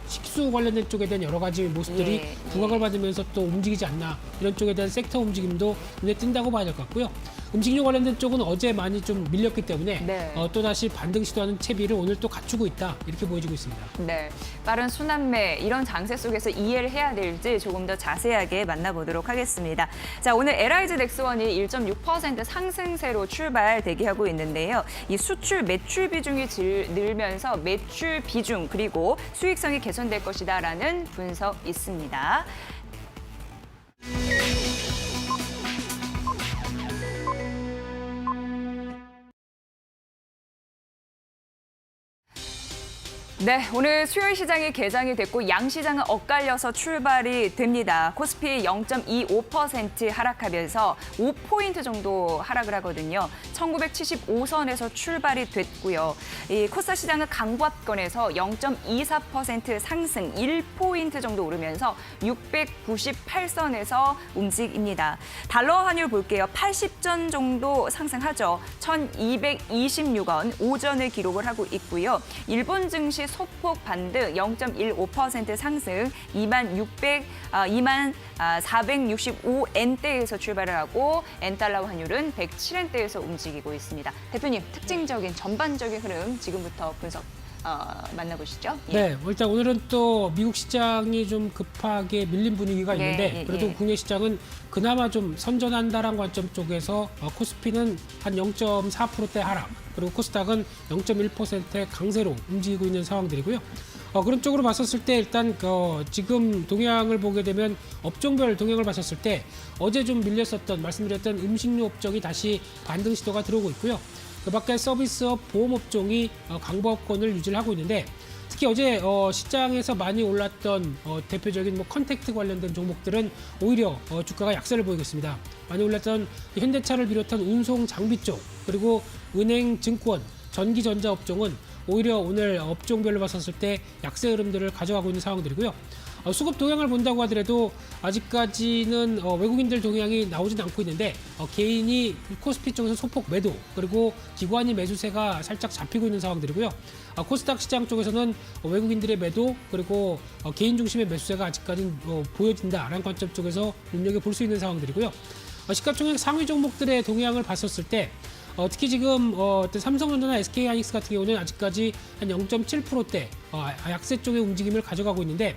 식수 관련된 쪽에 대한 여러 가지 모습들이 예, 부각을 받으면서 또 움직이지 않나 이런 쪽에 대한 섹터 움직임도 눈에 띈다고 봐야 될 것 같고요. 음식료 관련된 쪽은 어제 많이 좀 밀렸기 때문에 네. 또다시 반등 시도하는 채비를 오늘 또 갖추고 있다 이렇게 보여지고 있습니다. 네, 빠른 순환매 이런 장세 속에서 이해를 해야 될지 조금 더 자세하게 만나보도록 하겠습니다. 자, 오늘 LIG 넥스원이 1.6% 상승세로 출발 대기하고 있는데요. 이 수출 매출 비중이 늘면서 매출 비중 그리고 수익성이 개선될 것이다라는 분석 있습니다. 네, 오늘 수요일 시장이 개장이 됐고 양시장은 엇갈려서 출발이 됩니다. 코스피 0.25% 하락하면서 5포인트 정도 하락을 하거든요. 1975선에서 출발이 됐고요. 이 코스닥 시장은 강보합권에서 0.24% 상승 1포인트 정도 오르면서 698선에서 움직입니다. 달러 환율 볼게요. 80전 정도 상승하죠. 1226원 오전을 기록을 하고 있고요. 일본 증시 소폭 반등 0.15% 상승 2465엔대에서 출발을 하고 엔달러 환율은 107엔대에서 움직이고 있습니다. 대표님, 특징적인 전반적인 흐름 지금부터 분석 만나보시죠. 예. 네, 일단 오늘은 또 미국 시장이 좀 급하게 밀린 분위기가 있는데 그래도 국내 시장은 그나마 좀 선전한다라는 관점 쪽에서 코스피는 한 0.4%대 하락, 그리고 코스닥은 0.1%의 강세로 움직이고 있는 상황들이고요. 그런 쪽으로 봤었을 때 일단 지금 동향을 보게 되면 업종별 동향을 봤었을 때 어제 좀 밀렸었던 말씀드렸던 음식료 업종이 다시 반등 시도가 들어오고 있고요. 그밖에 서비스업, 보험업종이 강보합권을 유지를 하고 있는데 특히 어제 시장에서 많이 올랐던 대표적인 뭐 컨택트 관련된 종목들은 오히려 주가가 약세를 보이고 있습니다. 많이 올랐던 현대차를 비롯한 운송 장비 쪽 그리고 은행, 증권, 전기전자 업종은 오히려 오늘 업종별로 봤었을 때 약세 흐름들을 가져가고 있는 상황들이고요. 수급 동향을 본다고 하더라도 아직까지는 외국인들 동향이 나오진 않고 있는데 개인이 코스피 쪽에서 소폭 매도 그리고 기관이 매수세가 살짝 잡히고 있는 상황들이고요. 코스닥 시장 쪽에서는 외국인들의 매도 그리고 개인 중심의 매수세가 아직까지는 보여진다라는 관점 쪽에서 눈여겨볼 수 있는 상황들이고요. 시가총액 상위 종목들의 동향을 봤었을 때 특히 지금 삼성전자나 SK하이닉스 같은 경우는 아직까지 한 0.7%대 약세 쪽의 움직임을 가져가고 있는데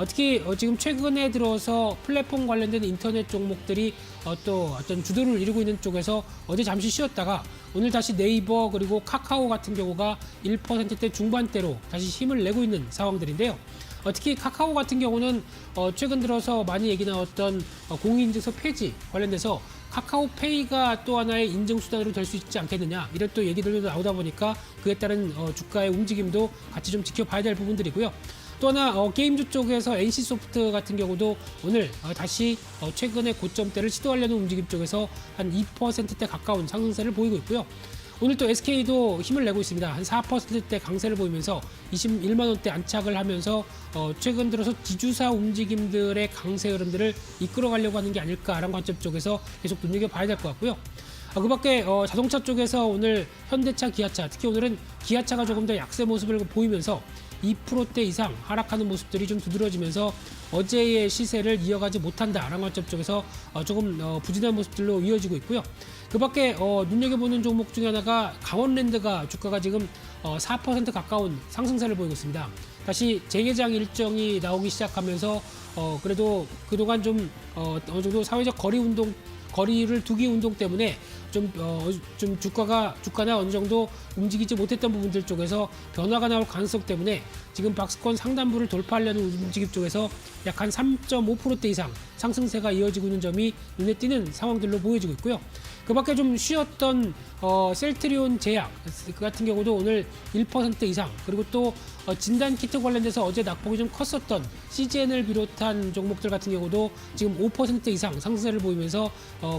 특히 지금 최근에 들어서 플랫폼 관련된 인터넷 종목들이 또 어떤 주도를 이루고 있는 쪽에서 어제 잠시 쉬었다가 오늘 다시 네이버 그리고 카카오 같은 경우가 1%대 중반대로 다시 힘을 내고 있는 상황들인데요. 특히 카카오 같은 경우는 최근 들어서 많이 얘기 나왔던 공인인증서 폐지 관련돼서 카카오페이가 또 하나의 인증수단으로 될 수 있지 않겠느냐 이런 또 얘기들도 나오다 보니까 그에 따른 주가의 움직임도 같이 좀 지켜봐야 될 부분들이고요. 또 하나 게임주 쪽에서 NC소프트 같은 경우도 오늘 다시 최근의 고점대를 시도하려는 움직임 쪽에서 한 2%대 가까운 상승세를 보이고 있고요. 오늘 또 SK도 힘을 내고 있습니다. 한 4%대 강세를 보이면서 21만 원대 안착을 하면서 최근 들어서 지주사 움직임들의 강세 흐름들을 이끌어가려고 하는 게 아닐까라는 관점 쪽에서 계속 눈여겨봐야 될 것 같고요. 그 밖에 자동차 쪽에서 오늘 현대차, 기아차, 특히 오늘은 기아차가 조금 더 약세 모습을 보이면서 2%대 이상 하락하는 모습들이 좀 두드러지면서 어제의 시세를 이어가지 못한다라는 관점 쪽에서 조금 부진한 모습들로 이어지고 있고요. 그 밖에 눈여겨보는 종목 중에 하나가 강원랜드가 주가가 지금 4% 가까운 상승세를 보이고 있습니다. 다시 재개장 일정이 나오기 시작하면서 그래도 그동안 좀 어느 정도 사회적 거리를 두기 운동 때문에 좀 주가나 어느 정도 움직이지 못했던 부분들 쪽에서 변화가 나올 가능성 때문에 지금 박스권 상단부를 돌파하려는 움직임 쪽에서 약 한 3.5%대 이상 상승세가 이어지고 있는 점이 눈에 띄는 상황들로 보여지고 있고요. 그 밖에 좀 쉬었던 셀트리온 제약 같은 경우도 오늘 1% 이상 그리고 또 진단키트 관련돼서 어제 낙폭이 좀 컸었던 CGN을 비롯한 종목들 같은 경우도 지금 5% 이상 상승세를 보이면서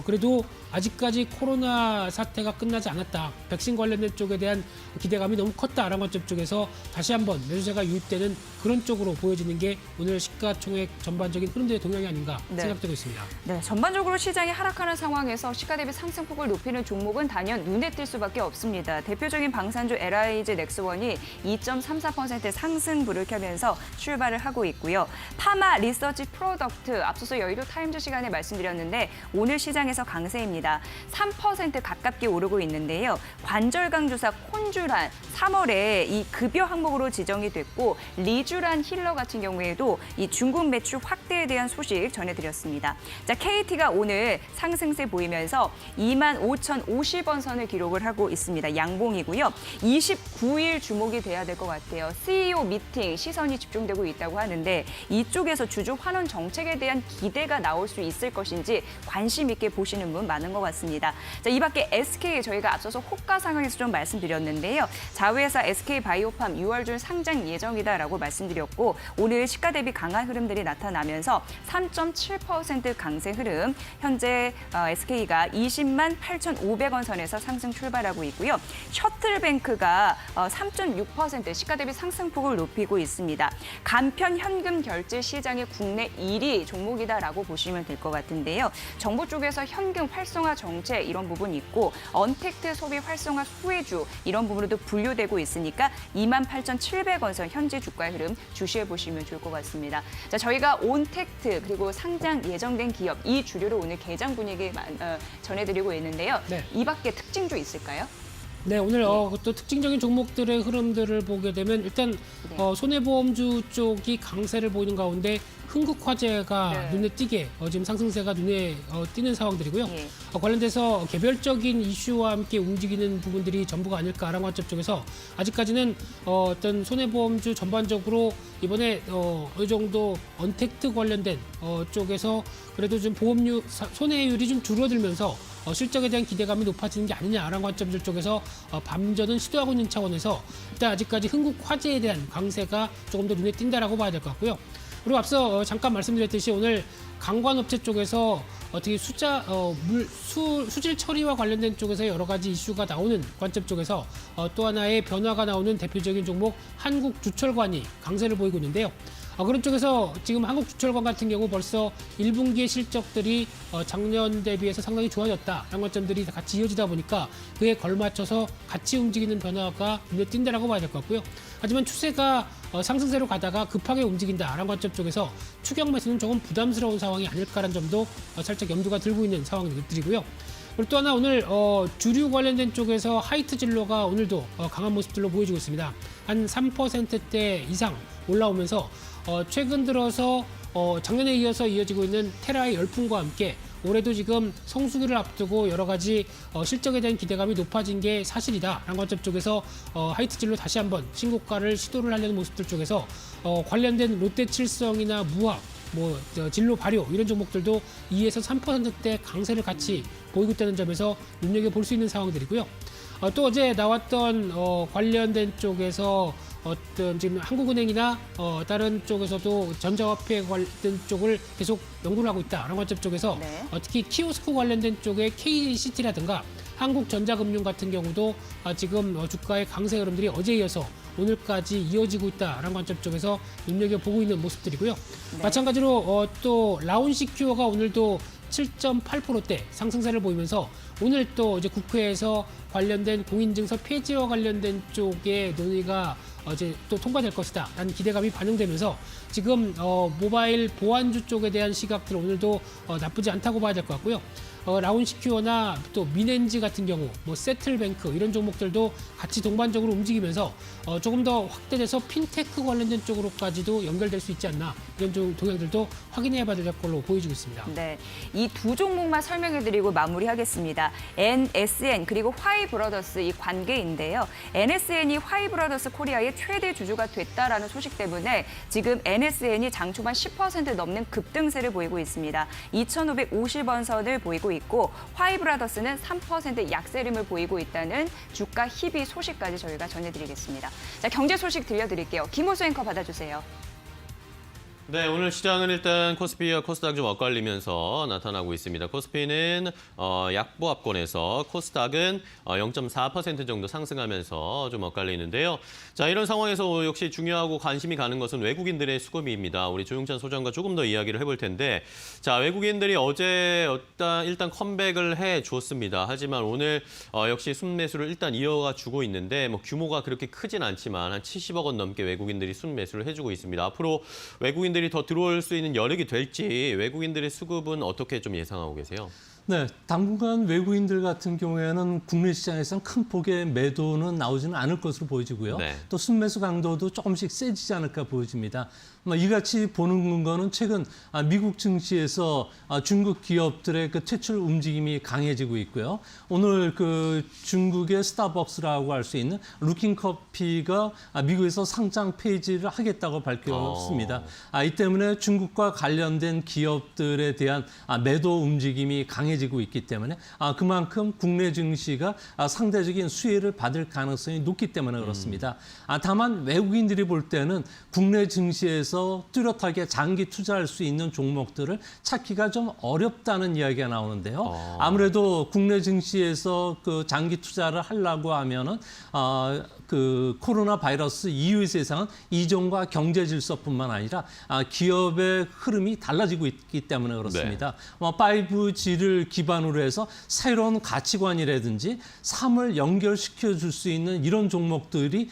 그래도 아직까지 코로나 사태가 끝나지 않았다. 백신 관련된 쪽에 대한 기대감이 너무 컸다라는 관점 쪽에서 다시 한번 매수세가 유입되는 그런 쪽으로 보여지는 게 오늘 시가총액 전반적인 흐름들의 동향이 아닌가 생각되고 있습니다. 네, 전반적으로 시장이 하락하는 상황에서 시가 대비 상승폭을 높이는 종목은 단연 눈에 띌 수밖에 없습니다. 대표적인 방산주 LIG 넥스원이 2.34% 상승불을 켜면서 출발을 하고 있고요. 파마 리서치 프로덕트 앞서서 여의도 타임즈 시간에 말씀드렸는데 오늘 시장에서 강세입니다. 3% 가깝게 오르고 있는데요. 관절강 주사 콘주란 3월에 이 급여 항목으로 지정이 됐고 리주란 힐러 같은 경우에도 이 중국 매출 확대에 대한 소식 전해드렸습니다. 자, KT가 오늘 상승세 보이면서 25,050원 선을 기록을 하고 있습니다. 양봉이고요. 29일 주목이 돼야 될 것 같아요. CEO 미팅 시선이 집중되고 있다고 하는데 이쪽에서 주주 환원 정책에 대한 기대가 나올 수 있을 것인지 관심 있게 보시는 분 많은 것 같습니다. 자, 이 밖에 SK 저희가 앞서서 호가 상황에서 좀 말씀드렸는데요. 자회사 SK바이오팜 6월 중 상장 예정이다라고 말씀드렸고 오늘 시가 대비 강한 흐름들이 나타나면서 3.7% 강세 흐름 현재 SK가 20만 8,500원 선에서 상승 출발하고 있고요. 셔틀뱅크가 3.6% 시가 대비 상승폭을 높이고 있습니다. 간편 현금 결제 시장의 국내 1위 종목이다라고 보시면 될 것 같은데요. 정부 쪽에서 현금 활성화 정책 이런 부분이 있고 언택트 소비 활성화 수혜주 이런 부분으로도 분류되고 있으니까 28,700원 선 현재 주가의 흐름 주시해 보시면 좋을 것 같습니다. 자, 저희가 온택트 그리고 상장 예정된 기업 이 주류로 오늘 개장 분위기 전해드리고 있는데요. 네. 이 밖에 특징주 있을까요? 네, 오늘 또 특징적인 종목들의 흐름들을 보게 되면 일단 손해보험주 쪽이 강세를 보이는 가운데 흥국화재가 네. 눈에 띄게 지금 상승세가 눈에 띄는 상황들이고요. 예. 관련돼서 개별적인 이슈와 함께 움직이는 부분들이 전부가 아닐까라는 관점 쪽에서 아직까지는 어떤 손해보험주 전반적으로 이번에 어느 정도 언택트 관련된 쪽에서 그래도 좀 보험료 손해율이 좀 줄어들면서 실적에 대한 기대감이 높아지는 게 아니냐라는 관점들 쪽에서 반전은 시도하고 있는 차원에서 일단 아직까지 흥국화재에 대한 강세가 조금 더 눈에 띈다라고 봐야 될 것 같고요. 그리고 앞서 잠깐 말씀드렸듯이 오늘 강관업체 쪽에서 어떻게 수질 처리와 관련된 쪽에서 여러 가지 이슈가 나오는 관점 쪽에서 또 하나의 변화가 나오는 대표적인 종목 한국주철관이 강세를 보이고 있는데요. 그런 쪽에서 지금 한국주철관 같은 경우 벌써 1분기의 실적들이 작년 대비해서 상당히 좋아졌다라는 관점들이 같이 이어지다 보니까 그에 걸맞춰서 같이 움직이는 변화가 눈에 띈다라고 봐야 될 것 같고요. 하지만 추세가 상승세로 가다가 급하게 움직인다라는 관점 쪽에서 추격 매수는 조금 부담스러운 상황이 아닐까라는 점도 살짝 염두가 들고 있는 상황들이고요. 그리고 또 하나 오늘 주류 관련된 쪽에서 하이트 진로가 오늘도 강한 모습들로 보여주고 있습니다. 한 3%대 이상 올라오면서 최근 들어서 작년에 이어서 이어지고 있는 테라의 열풍과 함께 올해도 지금 성수기를 앞두고 여러 가지 실적에 대한 기대감이 높아진 게 사실이다라는 관점 쪽에서 하이트 진로 다시 한번 신고가를 시도를 하려는 모습들 쪽에서 관련된 롯데칠성이나 무학 진로 발효 이런 종목들도 2에서 3%대 강세를 같이 보이고 있다는 점에서 눈여겨볼 수 있는 상황들이고요. 또 어제 나왔던 관련된 쪽에서 어떤 지금 한국은행이나 다른 쪽에서도 전자화폐 관련된 쪽을 계속 연구를 하고 있다라는 관점 쪽에서 네. 특히 키오스크 관련된 쪽의 KCT라든가 한국전자금융 같은 경우도 지금 주가의 강세 흐름들이 어제 이어서 오늘까지 이어지고 있다라는 관점 쪽에서 눈여겨보고 있는 모습들이고요. 네. 마찬가지로 또 라운시큐어가 오늘도 7.8%대 상승세를 보이면서 오늘 또 이제 국회에서 관련된 공인증서 폐지와 관련된 쪽의 논의가 이제 또 통과될 것이다라는 기대감이 반영되면서 지금 모바일 보안주 쪽에 대한 시각들 오늘도 나쁘지 않다고 봐야 될 것 같고요. 라운시큐어나 또 민엔지 같은 경우 세틀뱅크 이런 종목들도 같이 동반적으로 움직이면서 조금 더 확대돼서 핀테크 관련된 쪽으로까지도 연결될 수 있지 않나 이런 동향들도 확인해 봐야 될 걸로 보여지고 있습니다. 네, 이 두 종목만 설명해드리고 마무리하겠습니다. NSN 그리고 화이브라더스 이 관계인데요. NSN이 화이브라더스 코리아의 최대 주주가 됐다라는 소식 때문에 지금 NSN이 장 초반 10% 넘는 급등세를 보이고 있습니다. 2,550원 선을 보이고 있고 화이브라더스는 3% 약세림을 보이고 있다는 주가 희비 소식까지 저희가 전해드리겠습니다. 자, 경제 소식 들려드릴게요. 김호수 앵커 받아주세요. 네, 오늘 시장은 일단 코스피와 코스닥 좀 엇갈리면서 나타나고 있습니다. 코스피는 약보합권에서 코스닥은 0.4% 정도 상승하면서 좀 엇갈리는데요. 자, 이런 상황에서 역시 중요하고 관심이 가는 것은 외국인들의 수급입니다. 우리 조용찬 소장과 조금 더 이야기를 해볼 텐데, 자, 외국인들이 어제 일단 컴백을 해 줬습니다. 하지만 오늘 역시 순매수를 일단 이어가 주고 있는데 규모가 그렇게 크진 않지만 한 70억 원 넘게 외국인들이 순매수를 해주고 있습니다. 앞으로 외국인들이 더 들어올 수 있는 여력이 될지 외국인들의 수급은 어떻게 좀 예상하고 계세요? 네, 당분간 외국인들 같은 경우에는 국내 시장에서는 큰 폭의 매도는 나오지는 않을 것으로 보여지고요. 네. 또 순매수 강도도 조금씩 세지지 않을까 보여집니다. 이같이 보는 거는 최근 미국 증시에서 중국 기업들의 그 퇴출 움직임이 강해지고 있고요. 오늘 그 중국의 스타벅스라고 할 수 있는 루킹커피가 미국에서 상장 폐지를 하겠다고 밝혔습니다. 이 때문에 중국과 관련된 기업들에 대한 매도 움직임이 강해지고 있기 때문에 그만큼 국내 증시가 상대적인 수혜를 받을 가능성이 높기 때문에 그렇습니다. 다만 외국인들이 볼 때는 국내 증시에서 뚜렷하게 장기 투자할 수 있는 종목들을 찾기가 좀 어렵다는 이야기가 나오는데요. 아무래도 국내 증시에서 그 장기 투자를 하려고 하면은 그 코로나 바이러스 이후의 세상은 이전과 경제 질서뿐만 아니라 기업의 흐름이 달라지고 있기 때문에 그렇습니다. 5G를 기반으로 해서 새로운 가치관이라든지 삶을 연결시켜 줄 수 있는 이런 종목들이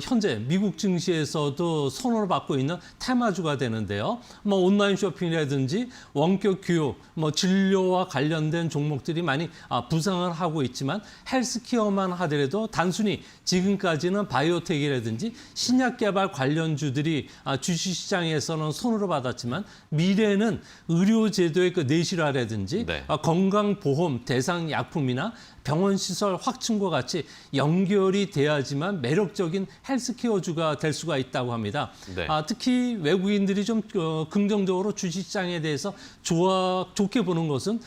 현재 미국 증시에서도 선호를 받고 있는 테마주가 되는데요. 온라인 쇼핑이라든지 원격 교육, 진료와 관련된 종목들이 많이 부상을 하고 있지만 헬스케어만 하더라도 단순히 지금까지는 바이오텍이라든지 신약 개발 관련주들이 주식시장에서는 선호를 받았지만 미래는 의료제도의 그 내실화라든지 네. 건강보험 대상 약품이나 병원 시설 확충과 같이 연결이 돼야지만 매력적인 헬스케어주가 될 수가 있다고 합니다. 네. 특히 외국인들이 좀 긍정적으로 주식시장에 대해서 좋게 보는 것은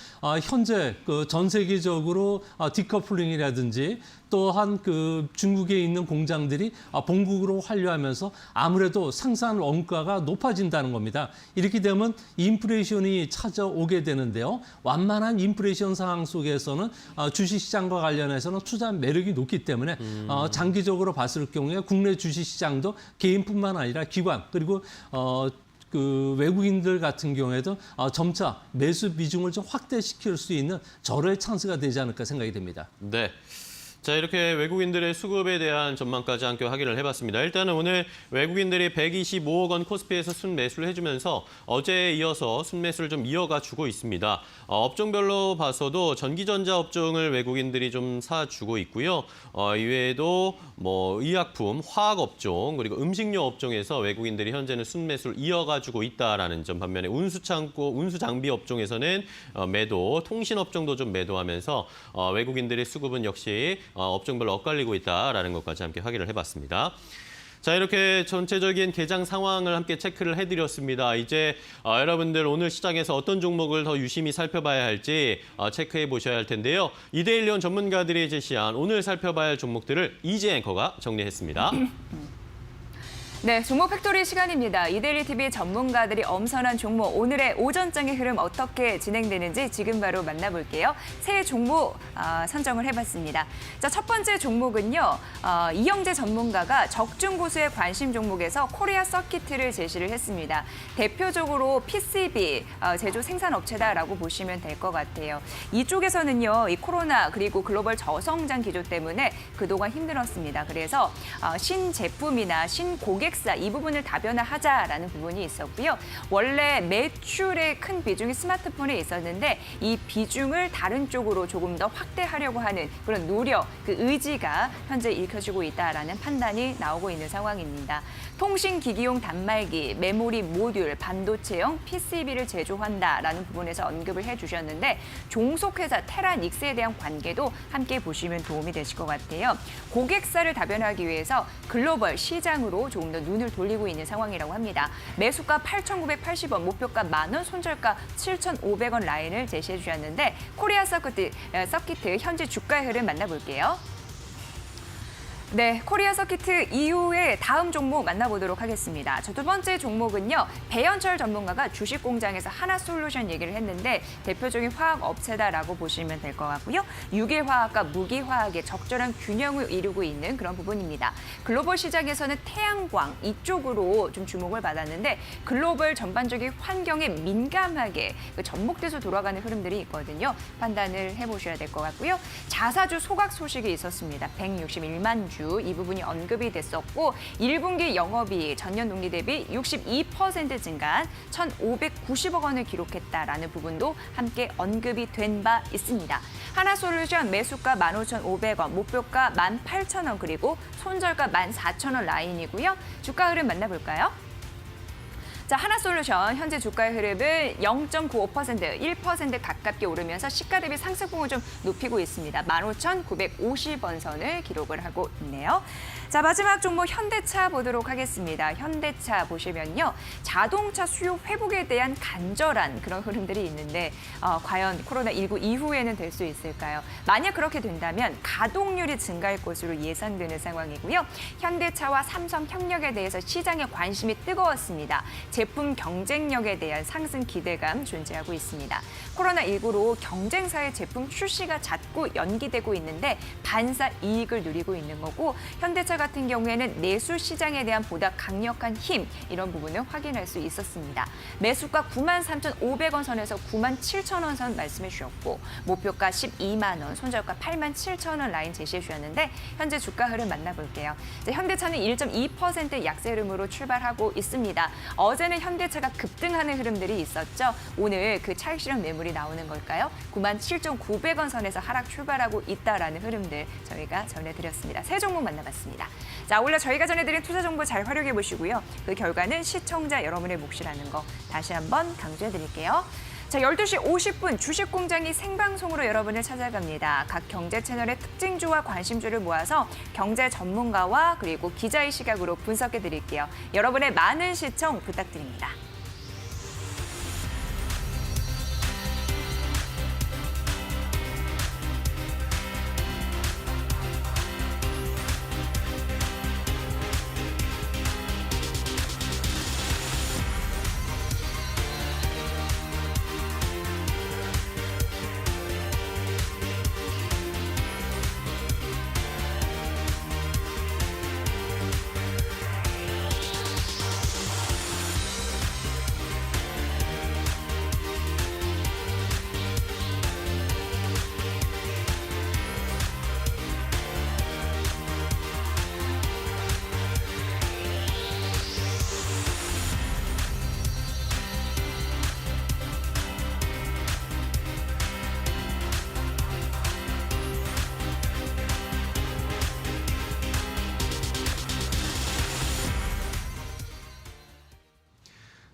현재 그 전 세계적으로 디커플링이라든지 또한 그 중국에 있는 공장들이 본국으로 환류하면서 아무래도 생산 원가가 높아진다는 겁니다. 이렇게 되면 인플레이션이 찾아오게 되는데요. 완만한 인플레이션 상황 속에서는 주식시장과 관련해서는 투자 매력이 높기 때문에 장기적으로 봤을 경우에 국내 주식시장도 개인뿐만 아니라 기관 그리고 그 외국인들 같은 경우에도 점차 매수 비중을 좀 확대시킬 수 있는 절호의 찬스가 되지 않을까 생각이 됩니다. 네. 자, 이렇게 외국인들의 수급에 대한 전망까지 함께 확인을 해봤습니다. 일단은 오늘 외국인들이 125억 원 코스피에서 순매수를 해주면서 어제에 이어서 순매수를 좀 이어가 주고 있습니다. 업종별로 봐서도 전기전자 업종을 외국인들이 좀 사주고 있고요. 이외에도 의약품, 화학업종, 그리고 음식료 업종에서 외국인들이 현재는 순매수를 이어가주고 있다라는 점 반면에 운수창고, 운수장비 업종에서는 매도, 통신업종도 좀 매도하면서 외국인들의 수급은 역시 업종별로 엇갈리고 있다라는 것까지 함께 확인을 해봤습니다. 자, 이렇게 전체적인 개장 상황을 함께 체크를 해드렸습니다. 이제 여러분들 오늘 시장에서 어떤 종목을 더 유심히 살펴봐야 할지 체크해 보셔야 할 텐데요. 이데일리온 전문가들이 제시한 오늘 살펴봐야 할 종목들을 이재 앵커가 정리했습니다. 네, 종목 팩토리 시간입니다. 이데일리 TV 전문가들이 엄선한 종목, 오늘의 오전장의 흐름 어떻게 진행되는지 지금 바로 만나볼게요. 세 종목 선정을 해봤습니다. 자, 첫 번째 종목은요, 이영재 전문가가 적중고수의 관심 종목에서 코리아 서키트를 제시를 했습니다. 대표적으로 PCB 제조 생산업체다라고 보시면 될 것 같아요. 이쪽에서는요, 이 코로나 그리고 글로벌 저성장 기조 때문에 그동안 힘들었습니다. 그래서 신제품이나 신고객 이 부분을 다변화하자라는 부분이 있었고요. 원래 매출의 큰 비중이 스마트폰에 있었는데 이 비중을 다른 쪽으로 조금 더 확대하려고 하는 그런 노력, 그 의지가 현재 읽혀지고 있다라는 판단이 나오고 있는 상황입니다. 통신기기용 단말기, 메모리 모듈, 반도체형 PCB를 제조한다라는 부분에서 언급을 해주셨는데 종속회사 테라닉스에 대한 관계도 함께 보시면 도움이 되실 것 같아요. 고객사를 다변화하기 위해서 글로벌 시장으로 조금 더 눈을 돌리고 있는 상황이라고 합니다. 매수가 8,980원, 목표가 10,000원, 손절가 7,500원 라인을 제시해 주셨는데 코리아 서키트 현재 주가의 흐름 만나볼게요. 네, 코리아 서키트 이후에 다음 종목 만나보도록 하겠습니다. 두 번째 종목은요, 배현철 전문가가 주식공장에서 하나솔루션 얘기를 했는데 대표적인 화학업체다라고 보시면 될 것 같고요. 유기화학과 무기화학의 적절한 균형을 이루고 있는 그런 부분입니다. 글로벌 시장에서는 태양광 이쪽으로 좀 주목을 받았는데 글로벌 전반적인 환경에 민감하게 접목돼서 돌아가는 흐름들이 있거든요. 판단을 해보셔야 될 것 같고요. 자사주 소각 소식이 있었습니다. 161만 주. 이 부분이 언급이 됐었고 1분기 영업이익 전년 동기 대비 62% 증가한 1,590억 원을 기록했다라는 부분도 함께 언급이 된 바 있습니다. 하나솔루션 매수가 15,500원, 목표가 18,000원 그리고 손절가 14,000원 라인이고요. 주가 흐름 만나볼까요? 자, 하나솔루션 현재 주가의 흐름을 0.95%, 1% 가깝게 오르면서 시가 대비 상승폭을 좀 높이고 있습니다. 15,950원 선을 기록을 하고 있네요. 자, 마지막 종목 현대차 보도록 하겠습니다. 현대차 보시면요. 자동차 수요 회복에 대한 간절한 그런 흐름들이 있는데 과연 코로나19 이후에는 될 수 있을까요? 만약 그렇게 된다면 가동률이 증가할 것으로 예상되는 상황이고요. 현대차와 삼성 협력에 대해서 시장의 관심이 뜨거웠습니다. 제품 경쟁력에 대한 상승 기대감 존재하고 있습니다. 코로나19로 경쟁사의 제품 출시가 자꾸 연기되고 있는데 반사 이익을 누리고 있는 거고 현대차 같은 경우에는 내수 시장에 대한 보다 강력한 힘 이런 부분을 확인할 수 있었습니다. 매수가 93,500원 선에서 97,000원 선 말씀해 주셨고 목표가 12만 원, 손절가 87,000원 라인 제시해 주셨는데 현재 주가 흐름 만나볼게요. 현대차는 1.2% 약세 흐름으로 출발하고 있습니다. 어제는 현대차가 급등하는 흐름들이 있었죠. 오늘 그 차익 실현 매물이 나오는 걸까요? 97,900원 선에서 하락 출발하고 있다라는 흐름들 저희가 전해드렸습니다. 세 종목 만나봤습니다. 자, 원래 저희가 전해드린 투자 정보 잘 활용해 보시고요. 그 결과는 시청자 여러분의 몫이라는 거 다시 한번 강조해 드릴게요. 자, 12시 50분 주식공장이 생방송으로 여러분을 찾아갑니다. 각 경제 채널의 특징주와 관심주를 모아서 경제 전문가와 그리고 기자의 시각으로 분석해 드릴게요. 여러분의 많은 시청 부탁드립니다.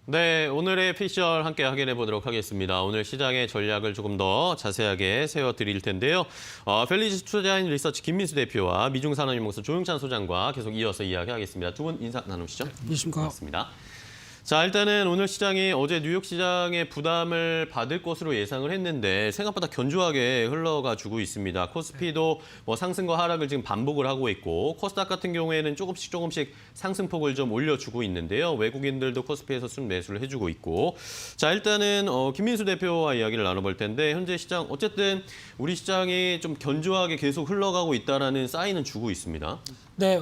네, 오늘의 피셜 함께 확인해 보도록 하겠습니다. 오늘 시장의 전략을 조금 더 자세하게 세워드릴 텐데요. 펠리지 투자인 리서치 김민수 대표와 미중산업연구소 조영찬 소장과 계속 이어서 이야기하겠습니다. 두 분 인사 나누시죠? 안녕하십니까. 반갑습니다. 자, 일단은 오늘 시장이 어제 뉴욕 시장의 부담을 받을 것으로 예상을 했는데 생각보다 견조하게 흘러가지고 있습니다. 코스피도 뭐 상승과 하락을 지금 반복을 하고 있고 코스닥 같은 경우에는 조금씩 상승폭을 좀 올려주고 있는데요. 외국인들도 코스피에서 순 매수를 해주고 있고 자, 일단은 김민수 대표와 이야기를 나눠볼 텐데 현재 시장 어쨌든 우리 시장이 좀 견조하게 계속 흘러가고 있다라는 사인은 주고 있습니다. 네,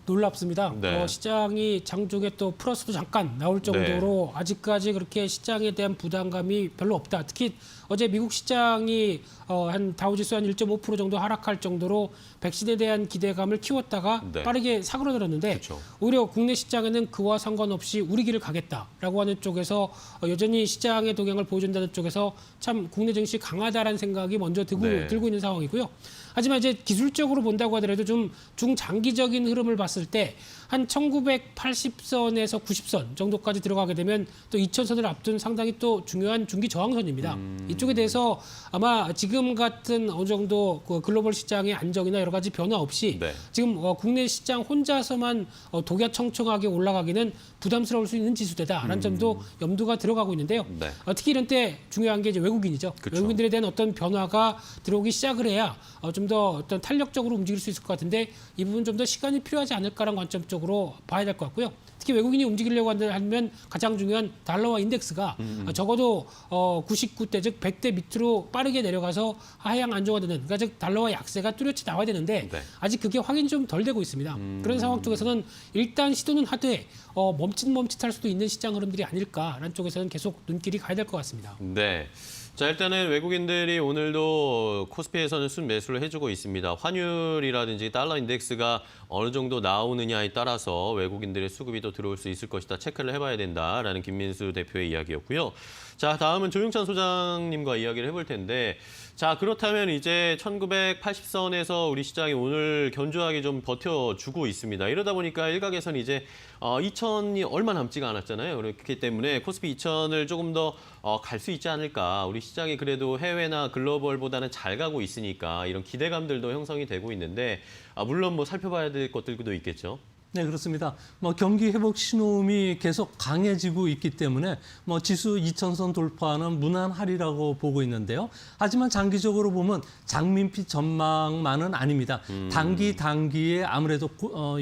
놀랍습니다. 네. 시장이 장중에 또 플러스도 잠깐 나올 정도로 아직까지 그렇게 시장에 대한 부담감이 별로 없다. 특히 어제 미국 시장이 한 다우지수 한 1.5% 정도 하락할 정도로 백신에 대한 기대감을 키웠다가 네. 빠르게 사그러들었는데 그쵸. 오히려 국내 시장에는 그와 상관없이 우리 길을 가겠다라고 하는 쪽에서 여전히 시장의 동향을 보여준다는 쪽에서 참 국내 증시 강하다라는 생각이 먼저 들고 있는 상황이고요. 하지만 이제 기술적으로 본다고 하더라도 좀 중장기적인 흐름을 봤을 때 한 1980선에서 90선 정도까지 들어가게 되면 또 2000선을 앞둔 상당히 또 중요한 중기 저항선입니다. 이쪽에 대해서 아마 지금 같은 어느 정도 그 글로벌 시장의 안정이나 여러 가지 변화 없이 네. 지금 국내 시장 혼자서만 독야청청하게 올라가기는 부담스러울 수 있는 지수대다라는 점도 염두가 들어가고 있는데요. 네. 특히 이런 때 중요한 게 이제 외국인이죠. 그쵸. 외국인들에 대한 어떤 변화가 들어오기 시작을 해야 좀 더 어떤 탄력적으로 움직일 수 있을 것 같은데 이 부분 좀 더 시간이 필요하지 않을까라는 관점 쪽으로 봐야 될 것 같고요. 특히 외국인이 움직이려고 하면 가장 중요한 달러화 인덱스가 적어도 99대 즉 100대 밑으로 빠르게 내려가서 하향 안정화되는 그러니까 즉 달러화 약세가 뚜렷이 나와야 되는데 네. 아직 그게 확인이 좀 덜 되고 있습니다. 그런 상황 쪽에서는 일단 시도는 하되 멈칫할 수도 있는 시장 흐름들이 아닐까라는 쪽에서는 계속 눈길이 가야 될 것 같습니다. 네. 자, 일단은 외국인들이 오늘도 코스피에서는 순 매수를 해주고 있습니다. 환율이라든지 달러 인덱스가 어느 정도 나오느냐에 따라서 외국인들의 수급이 또 들어올 수 있을 것이다. 체크를 해봐야 된다라는 김민수 대표의 이야기였고요. 자, 다음은 조영찬 소장님과 이야기를 해볼 텐데 자, 그렇다면 이제 1980선에서 우리 시장이 오늘 견조하게 좀 버텨주고 있습니다. 이러다 보니까 일각에서는 이제 2000이 얼마 남지가 않았잖아요. 그렇기 때문에 코스피 2000을 조금 더 갈 수 있지 않을까. 우리 우리 시장이 그래도 해외나 글로벌보다는 잘 가고 있으니까 이런 기대감들도 형성이 되고 있는데 물론 뭐 살펴봐야 될 것들도 있겠죠. 네, 그렇습니다. 경기 회복 신호음이 계속 강해지고 있기 때문에 지수 2,000선 돌파는 무난하리라고 보고 있는데요. 하지만 장기적으로 보면 장밋빛 전망만은 아닙니다. 단기에 아무래도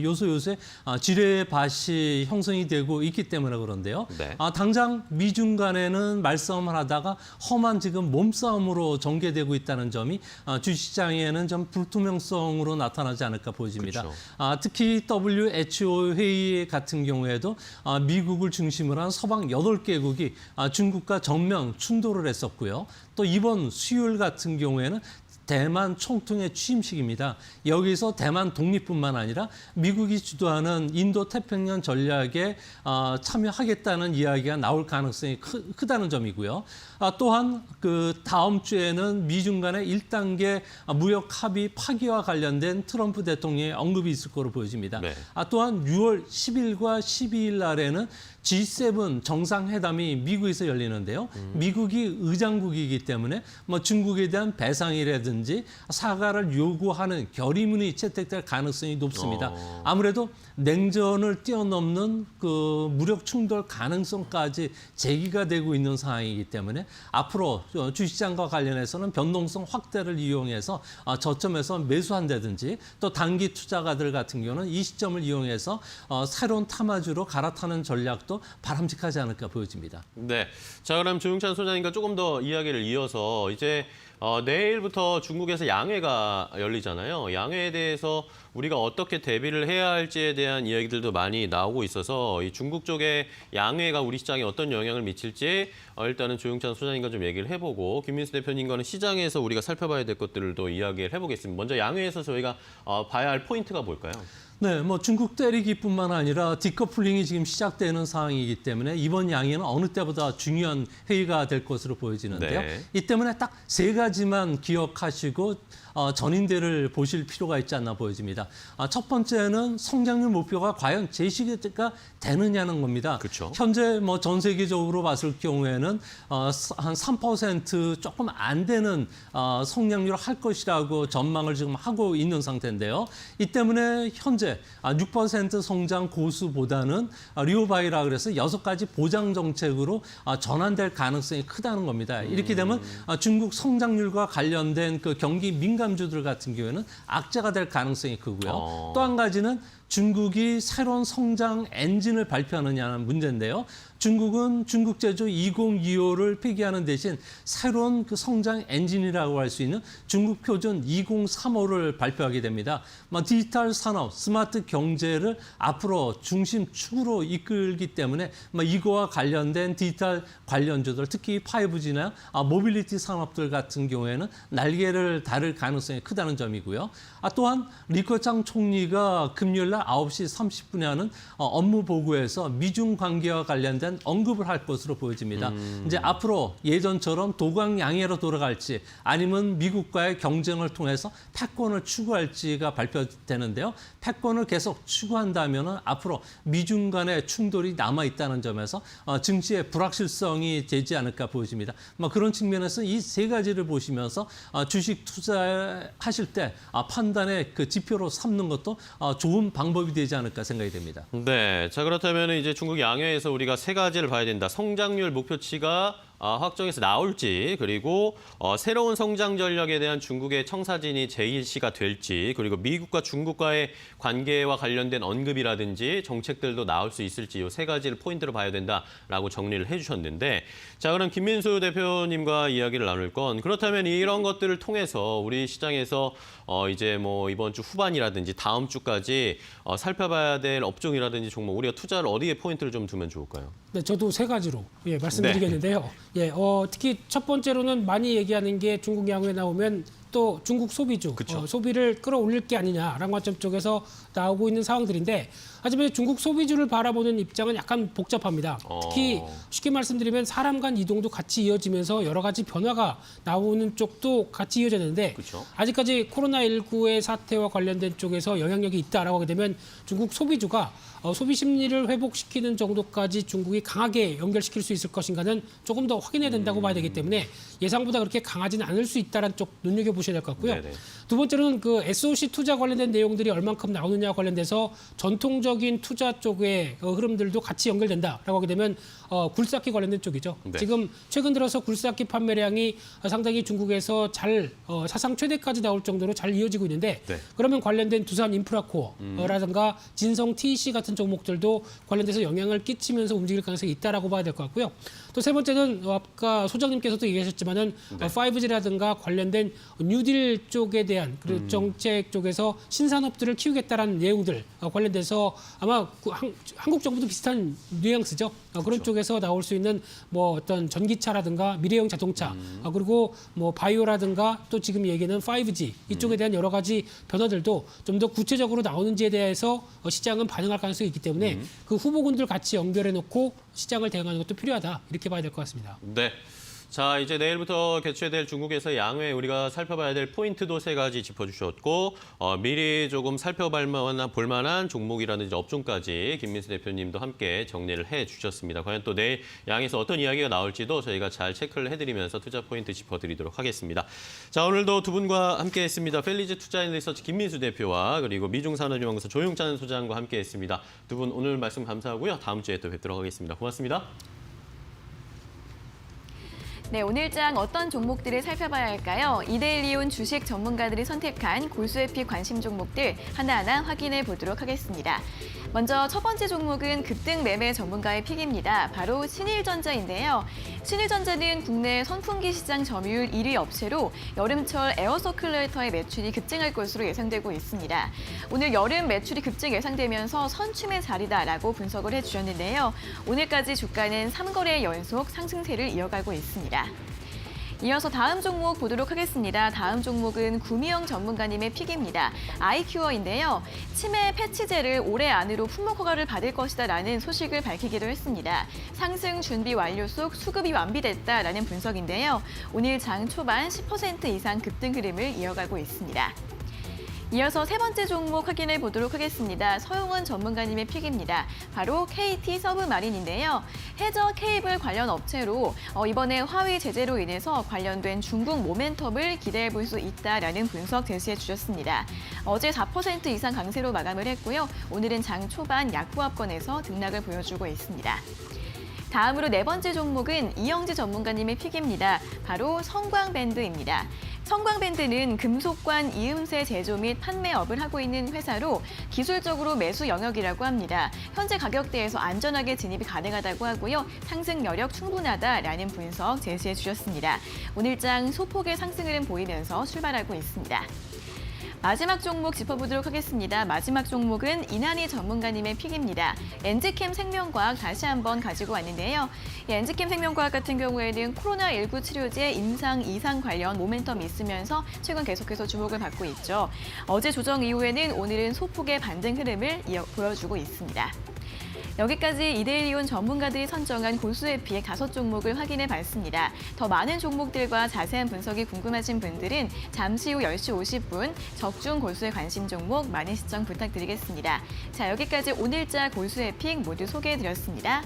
요소요소에 지뢰밭이 형성이 되고 있기 때문에 그런데요. 네. 당장 미중 간에는 말싸움을 하다가 험한 지금 몸싸움으로 전개되고 있다는 점이 주시장에는 좀 불투명성으로 나타나지 않을까 보여집니다. 그렇죠. 특히 WHO 회의 같은 경우에도 미국을 중심으로 한 서방 8개국이 중국과 정면 충돌을 했었고요. 또 이번 수요일 같은 경우에는 대만 총통의 취임식입니다. 여기서 대만 독립뿐만 아니라 미국이 주도하는 인도 태평양 전략에 참여하겠다는 이야기가 나올 가능성이 크다는 점이고요. 또한 그 다음 주에는 미중 간의 1단계 무역 합의 파기와 관련된 트럼프 대통령의 언급이 있을 거로 보여집니다. 네. 또한 6월 10일과 12일 날에는 G7 정상회담이 미국에서 열리는데요. 미국이 의장국이기 때문에 중국에 대한 배상이라든지 사과를 요구하는 결의문이 채택될 가능성이 높습니다. 아무래도 냉전을 뛰어넘는 그 무력 충돌 가능성까지 제기가 되고 있는 상황이기 때문에 앞으로 주시장과 관련해서는 변동성 확대를 이용해서 저점에서 매수한다든지 또 단기 투자가들 같은 경우는 이 시점을 이용해서 새로운 타마주로 갈아타는 전략도 바람직하지 않을까 보여집니다. 네. 자, 그럼 조용찬 소장님과 조금 더 이야기를 이어서 이제 내일부터 중국에서 양회가 열리잖아요. 양회에 대해서 우리가 어떻게 대비를 해야 할지에 대한 이야기들도 많이 나오고 있어서 이 중국 쪽의 양회가 우리 시장에 어떤 영향을 미칠지 일단은 조용찬 소장님과 좀 얘기를 해보고 김민수 대표님과는 시장에서 우리가 살펴봐야 될 것들도 이야기를 해보겠습니다. 먼저 양회에서 저희가 봐야 할 포인트가 뭘까요? 네, 중국 때리기뿐만 아니라 디커플링이 지금 시작되는 상황이기 때문에 이번 양회는 어느 때보다 중요한 회의가 될 것으로 보여지는데요. 네. 이 때문에 딱 3가지만 기억하시고 전인대를 보실 필요가 있지 않나 보여집니다. 첫 번째는 성장률 목표가 과연 제시가 되느냐는 겁니다. 그렇죠. 현재 전 세계적으로 봤을 경우에는 한 3% 조금 안 되는 성장률을 할 것이라고 전망을 지금 하고 있는 상태인데요. 이 때문에 현재 6% 성장 고수보다는 리오바이라 그래서 6가지 보장 정책으로 전환될 가능성이 크다는 겁니다. 이렇게 되면 중국 성장률과 관련된 그 경기 민감주들 같은 경우에는 악재가 될 가능성이 크고요. 또 한 가지는 중국이 새로운 성장 엔진을 발표하느냐는 문제인데요. 중국은 중국 제조 2025를 폐기하는 대신 새로운 그 성장 엔진이라고 할 수 있는 중국 표준 2035를 발표하게 됩니다. 디지털 산업, 스마트 경제를 앞으로 중심축으로 이끌기 때문에 이거와 관련된 디지털 관련주들, 특히 5G나 모빌리티 산업들 같은 경우에는 날개를 달을 가능성이 크다는 점이고요. 또한 리커창 총리가 금요일 날 9시 30분에 하는 업무 보고에서 미중 관계와 관련된 언급을 할 것으로 보여집니다. 이제 앞으로 예전처럼 도강 양해로 돌아갈지 아니면 미국과의 경쟁을 통해서 패권을 추구할지가 발표되는데요. 패권을 계속 추구한다면 앞으로 미중 간의 충돌이 남아 있다는 점에서 증시의 불확실성이 되지 않을까 보여집니다. 그런 측면에서 이 3가지를 보시면서 주식 투자하실 때 판단의 그 지표로 삼는 것도 좋은 방법이 되지 않을까 생각이 됩니다. 네, 자 그렇다면 이제 중국 양회에서 우리가 3가지를 봐야 된다. 성장률 목표치가 확정해서 나올지, 그리고 새로운 성장 전략에 대한 중국의 청사진이 제시가 될지, 그리고 미국과 중국과의 관계와 관련된 언급이라든지 정책들도 나올 수 있을지 이 3가지를 포인트로 봐야 된다라고 정리를 해주셨는데, 자 그럼 김민수 대표님과 이야기를 나눌 건, 그렇다면 이런 것들을 통해서 우리 시장에서 이제 이번 주 후반이라든지 다음 주까지 살펴봐야 될 업종이라든지 종목, 우리가 투자를 어디에 포인트를 좀 두면 좋을까요? 네, 저도 3가지로 말씀드리겠는데요. 특히 첫 번째로는 많이 얘기하는 게 중국 양회 나오면 또 중국 소비주, 소비를 끌어올릴 게 아니냐라는 관점 쪽에서 나오고 있는 상황들인데 하지만 중국 소비주를 바라보는 입장은 약간 복잡합니다. 특히 쉽게 말씀드리면 사람 간 이동도 같이 이어지면서 여러 가지 변화가 나오는 쪽도 같이 이어졌는데 그쵸. 아직까지 코로나19의 사태와 관련된 쪽에서 영향력이 있다라고 하게 되면 중국 소비주가 소비 심리를 회복시키는 정도까지 중국이 강하게 연결시킬 수 있을 것인가는 조금 더 확인해야 된다고 봐야 되기 때문에 예상보다 그렇게 강하지는 않을 수 있다는 쪽 눈여겨보셔야 될 것 같고요. 네네. 두 번째로는 그 SOC 투자 관련된 내용들이 얼만큼 나오느냐 관련돼서 전통적인 투자 쪽의 흐름들도 같이 연결된다라고 하게 되면 굴삭기 관련된 쪽이죠. 네. 지금 최근 들어서 굴삭기 판매량이 상당히 중국에서 잘 사상 최대까지 나올 정도로 잘 이어지고 있는데 네. 그러면 관련된 두산 인프라코어라든가 진성 TEC 같은 종목들도 관련돼서 영향을 끼치면서 움직일 가능성이 있다라고 봐야 될 것 같고요. 또 세 번째는 아까 소장님께서도 얘기하셨지만은 5G라든가 관련된 뉴딜 쪽에 대한 그 정책 쪽에서 신산업들을 키우겠다라는 내용들 관련돼서 아마 한국 정부도 비슷한 뉘앙스죠. 그런 쪽에서 나올 수 있는 뭐 어떤 전기차라든가 미래형 자동차 그리고 뭐 바이오라든가 또 지금 얘기는 5G 이쪽에 대한 여러 가지 변화들도 좀 더 구체적으로 나오는지에 대해서 시장은 반응할 가능성이 있기 때문에 그 후보군들 같이 연결해 놓고 시장을 대응하는 것도 필요하다 이렇게 봐야 될 것 같습니다. 네. 자, 이제 내일부터 개최될 중국에서 양회 우리가 살펴봐야 될 포인트도 세 가지 짚어주셨고 미리 조금 살펴볼 만한 종목이라든지 업종까지 김민수 대표님도 함께 정리를 해주셨습니다. 과연 또 내일 양에서 어떤 이야기가 나올지도 저희가 잘 체크를 해드리면서 투자 포인트 짚어드리도록 하겠습니다. 자, 오늘도 두 분과 함께했습니다. 펠리즈 투자인리서치 김민수 대표와 그리고 미중산업연구소 조용찬 소장과 함께했습니다. 두 분 오늘 말씀 감사하고요. 다음 주에 또 뵙도록 하겠습니다. 고맙습니다. 네, 오늘장 어떤 종목들을 살펴봐야 할까요? 이데일리온 주식 전문가들이 선택한 골수에픽 관심 종목들 하나하나 확인해 보도록 하겠습니다. 먼저 첫 번째 종목은 급등 매매 전문가의 픽입니다. 바로 신일전자인데요. 신일전자는 국내 선풍기 시장 점유율 1위 업체로 여름철 에어서큘레이터의 매출이 급증할 것으로 예상되고 있습니다. 오늘 여름 매출이 급증 예상되면서 선춤의 자리다라고 분석을 해주셨는데요. 오늘까지 주가는 3거래 연속 상승세를 이어가고 있습니다. 이어서 다음 종목 보도록 하겠습니다. 다음 종목은 구미영 전문가님의 픽입니다. 아이큐어인데요. 치매 패치제를 올해 안으로 품목 허가를 받을 것이다라는 소식을 밝히기도 했습니다. 상승 준비 완료 속 수급이 완비됐다라는 분석인데요. 오늘 장 초반 10% 이상 급등 흐름을 이어가고 있습니다. 이어서 세 번째 종목 확인해 보도록 하겠습니다. 서용원 전문가님의 픽입니다. 바로 KT 서브마린인데요. 해저 케이블 관련 업체로 이번에 화웨이 제재로 인해서 관련된 중국 모멘텀을 기대해 볼 수 있다라는 분석 제시해 주셨습니다. 어제 4% 이상 강세로 마감을 했고요. 오늘은 장 초반 약보합권에서 등락을 보여주고 있습니다. 다음으로 네 번째 종목은 이영지 전문가님의 픽입니다. 바로 성광밴드입니다. 성광밴드는 금속관 이음새 제조 및 판매업을 하고 있는 회사로 기술적으로 매수 영역이라고 합니다. 현재 가격대에서 안전하게 진입이 가능하다고 하고요. 상승 여력 충분하다라는 분석 제시해 주셨습니다. 오늘장 소폭의 상승 흐름 보이면서 출발하고 있습니다. 마지막 종목 짚어보도록 하겠습니다. 마지막 종목은 이난희 전문가님의 픽입니다. 엔지캠 생명과학 다시 한번 가지고 왔는데요. 엔지캠 생명과학 같은 경우에는 코로나19 치료제 임상 이상 관련 모멘텀이 있으면서 최근 계속해서 주목을 받고 있죠. 어제 조정 이후에는 오늘은 소폭의 반등 흐름을 보여주고 있습니다. 여기까지 이데일리온 전문가들이 선정한 골수에픽 5종목을 확인해 봤습니다. 더 많은 종목들과 자세한 분석이 궁금하신 분들은 잠시 후 10시 50분 적중 골수에 관심 종목 많은 시청 부탁드리겠습니다. 자, 여기까지 오늘자 골수에픽 모두 소개해 드렸습니다.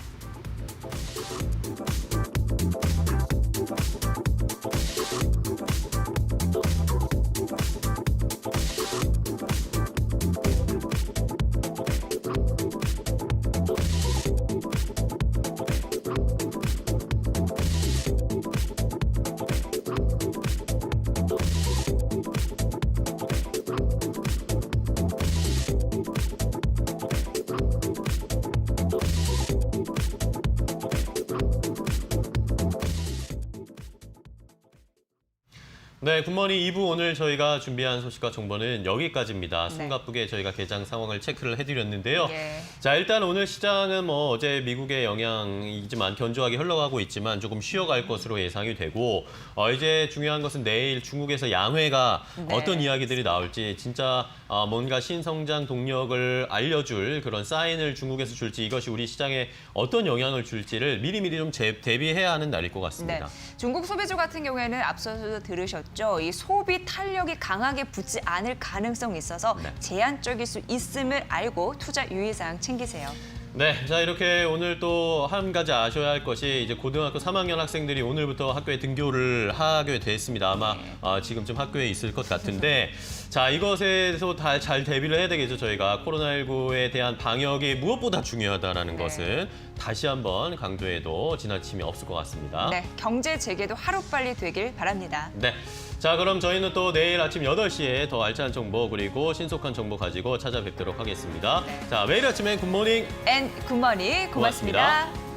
네, 굿모닝 2부 오늘 저희가 준비한 소식과 정보는 여기까지입니다. 네. 숨가쁘게 저희가 개장 상황을 체크를 해드렸는데요. 예. 자, 일단 오늘 시장은 뭐 어제 미국의 영향이지만 견조하게 흘러가고 있지만 조금 쉬어갈 것으로 예상이 되고 이제 중요한 것은 내일 중국에서 양회가 네. 어떤 이야기들이 나올지 진짜 뭔가 신성장 동력을 알려줄 그런 사인을 중국에서 줄지 이것이 우리 시장에 어떤 영향을 줄지를 미리미리 좀 대비해야 하는 날일 것 같습니다. 네. 중국 소비주 같은 경우에는 앞서서 들으셨죠. 이 소비 탄력이 강하게 붙지 않을 가능성이 있어서 네. 제한적일 수 있음을 알고 투자 유의사항 챙기세요. 네, 자 이렇게 오늘 또 한 가지 아셔야 할 것이 이제 고등학교 3학년 학생들이 오늘부터 학교에 등교를 하게 됐습니다. 아마 지금쯤 학교에 있을 것 같은데 자 이것에서 다 잘 대비를 해야 되겠죠. 저희가 코로나19에 대한 방역이 무엇보다 중요하다는 네. 것은 다시 한번 강조해도 지나침이 없을 것 같습니다. 네, 경제 재개도 하루빨리 되길 바랍니다. 네. 자, 그럼 저희는 또 내일 아침 8시에 더 알찬 정보 그리고 신속한 정보 가지고 찾아뵙도록 하겠습니다. 자, 매일 아침엔 굿모닝. 앤 굿모닝 고맙습니다. 고맙습니다.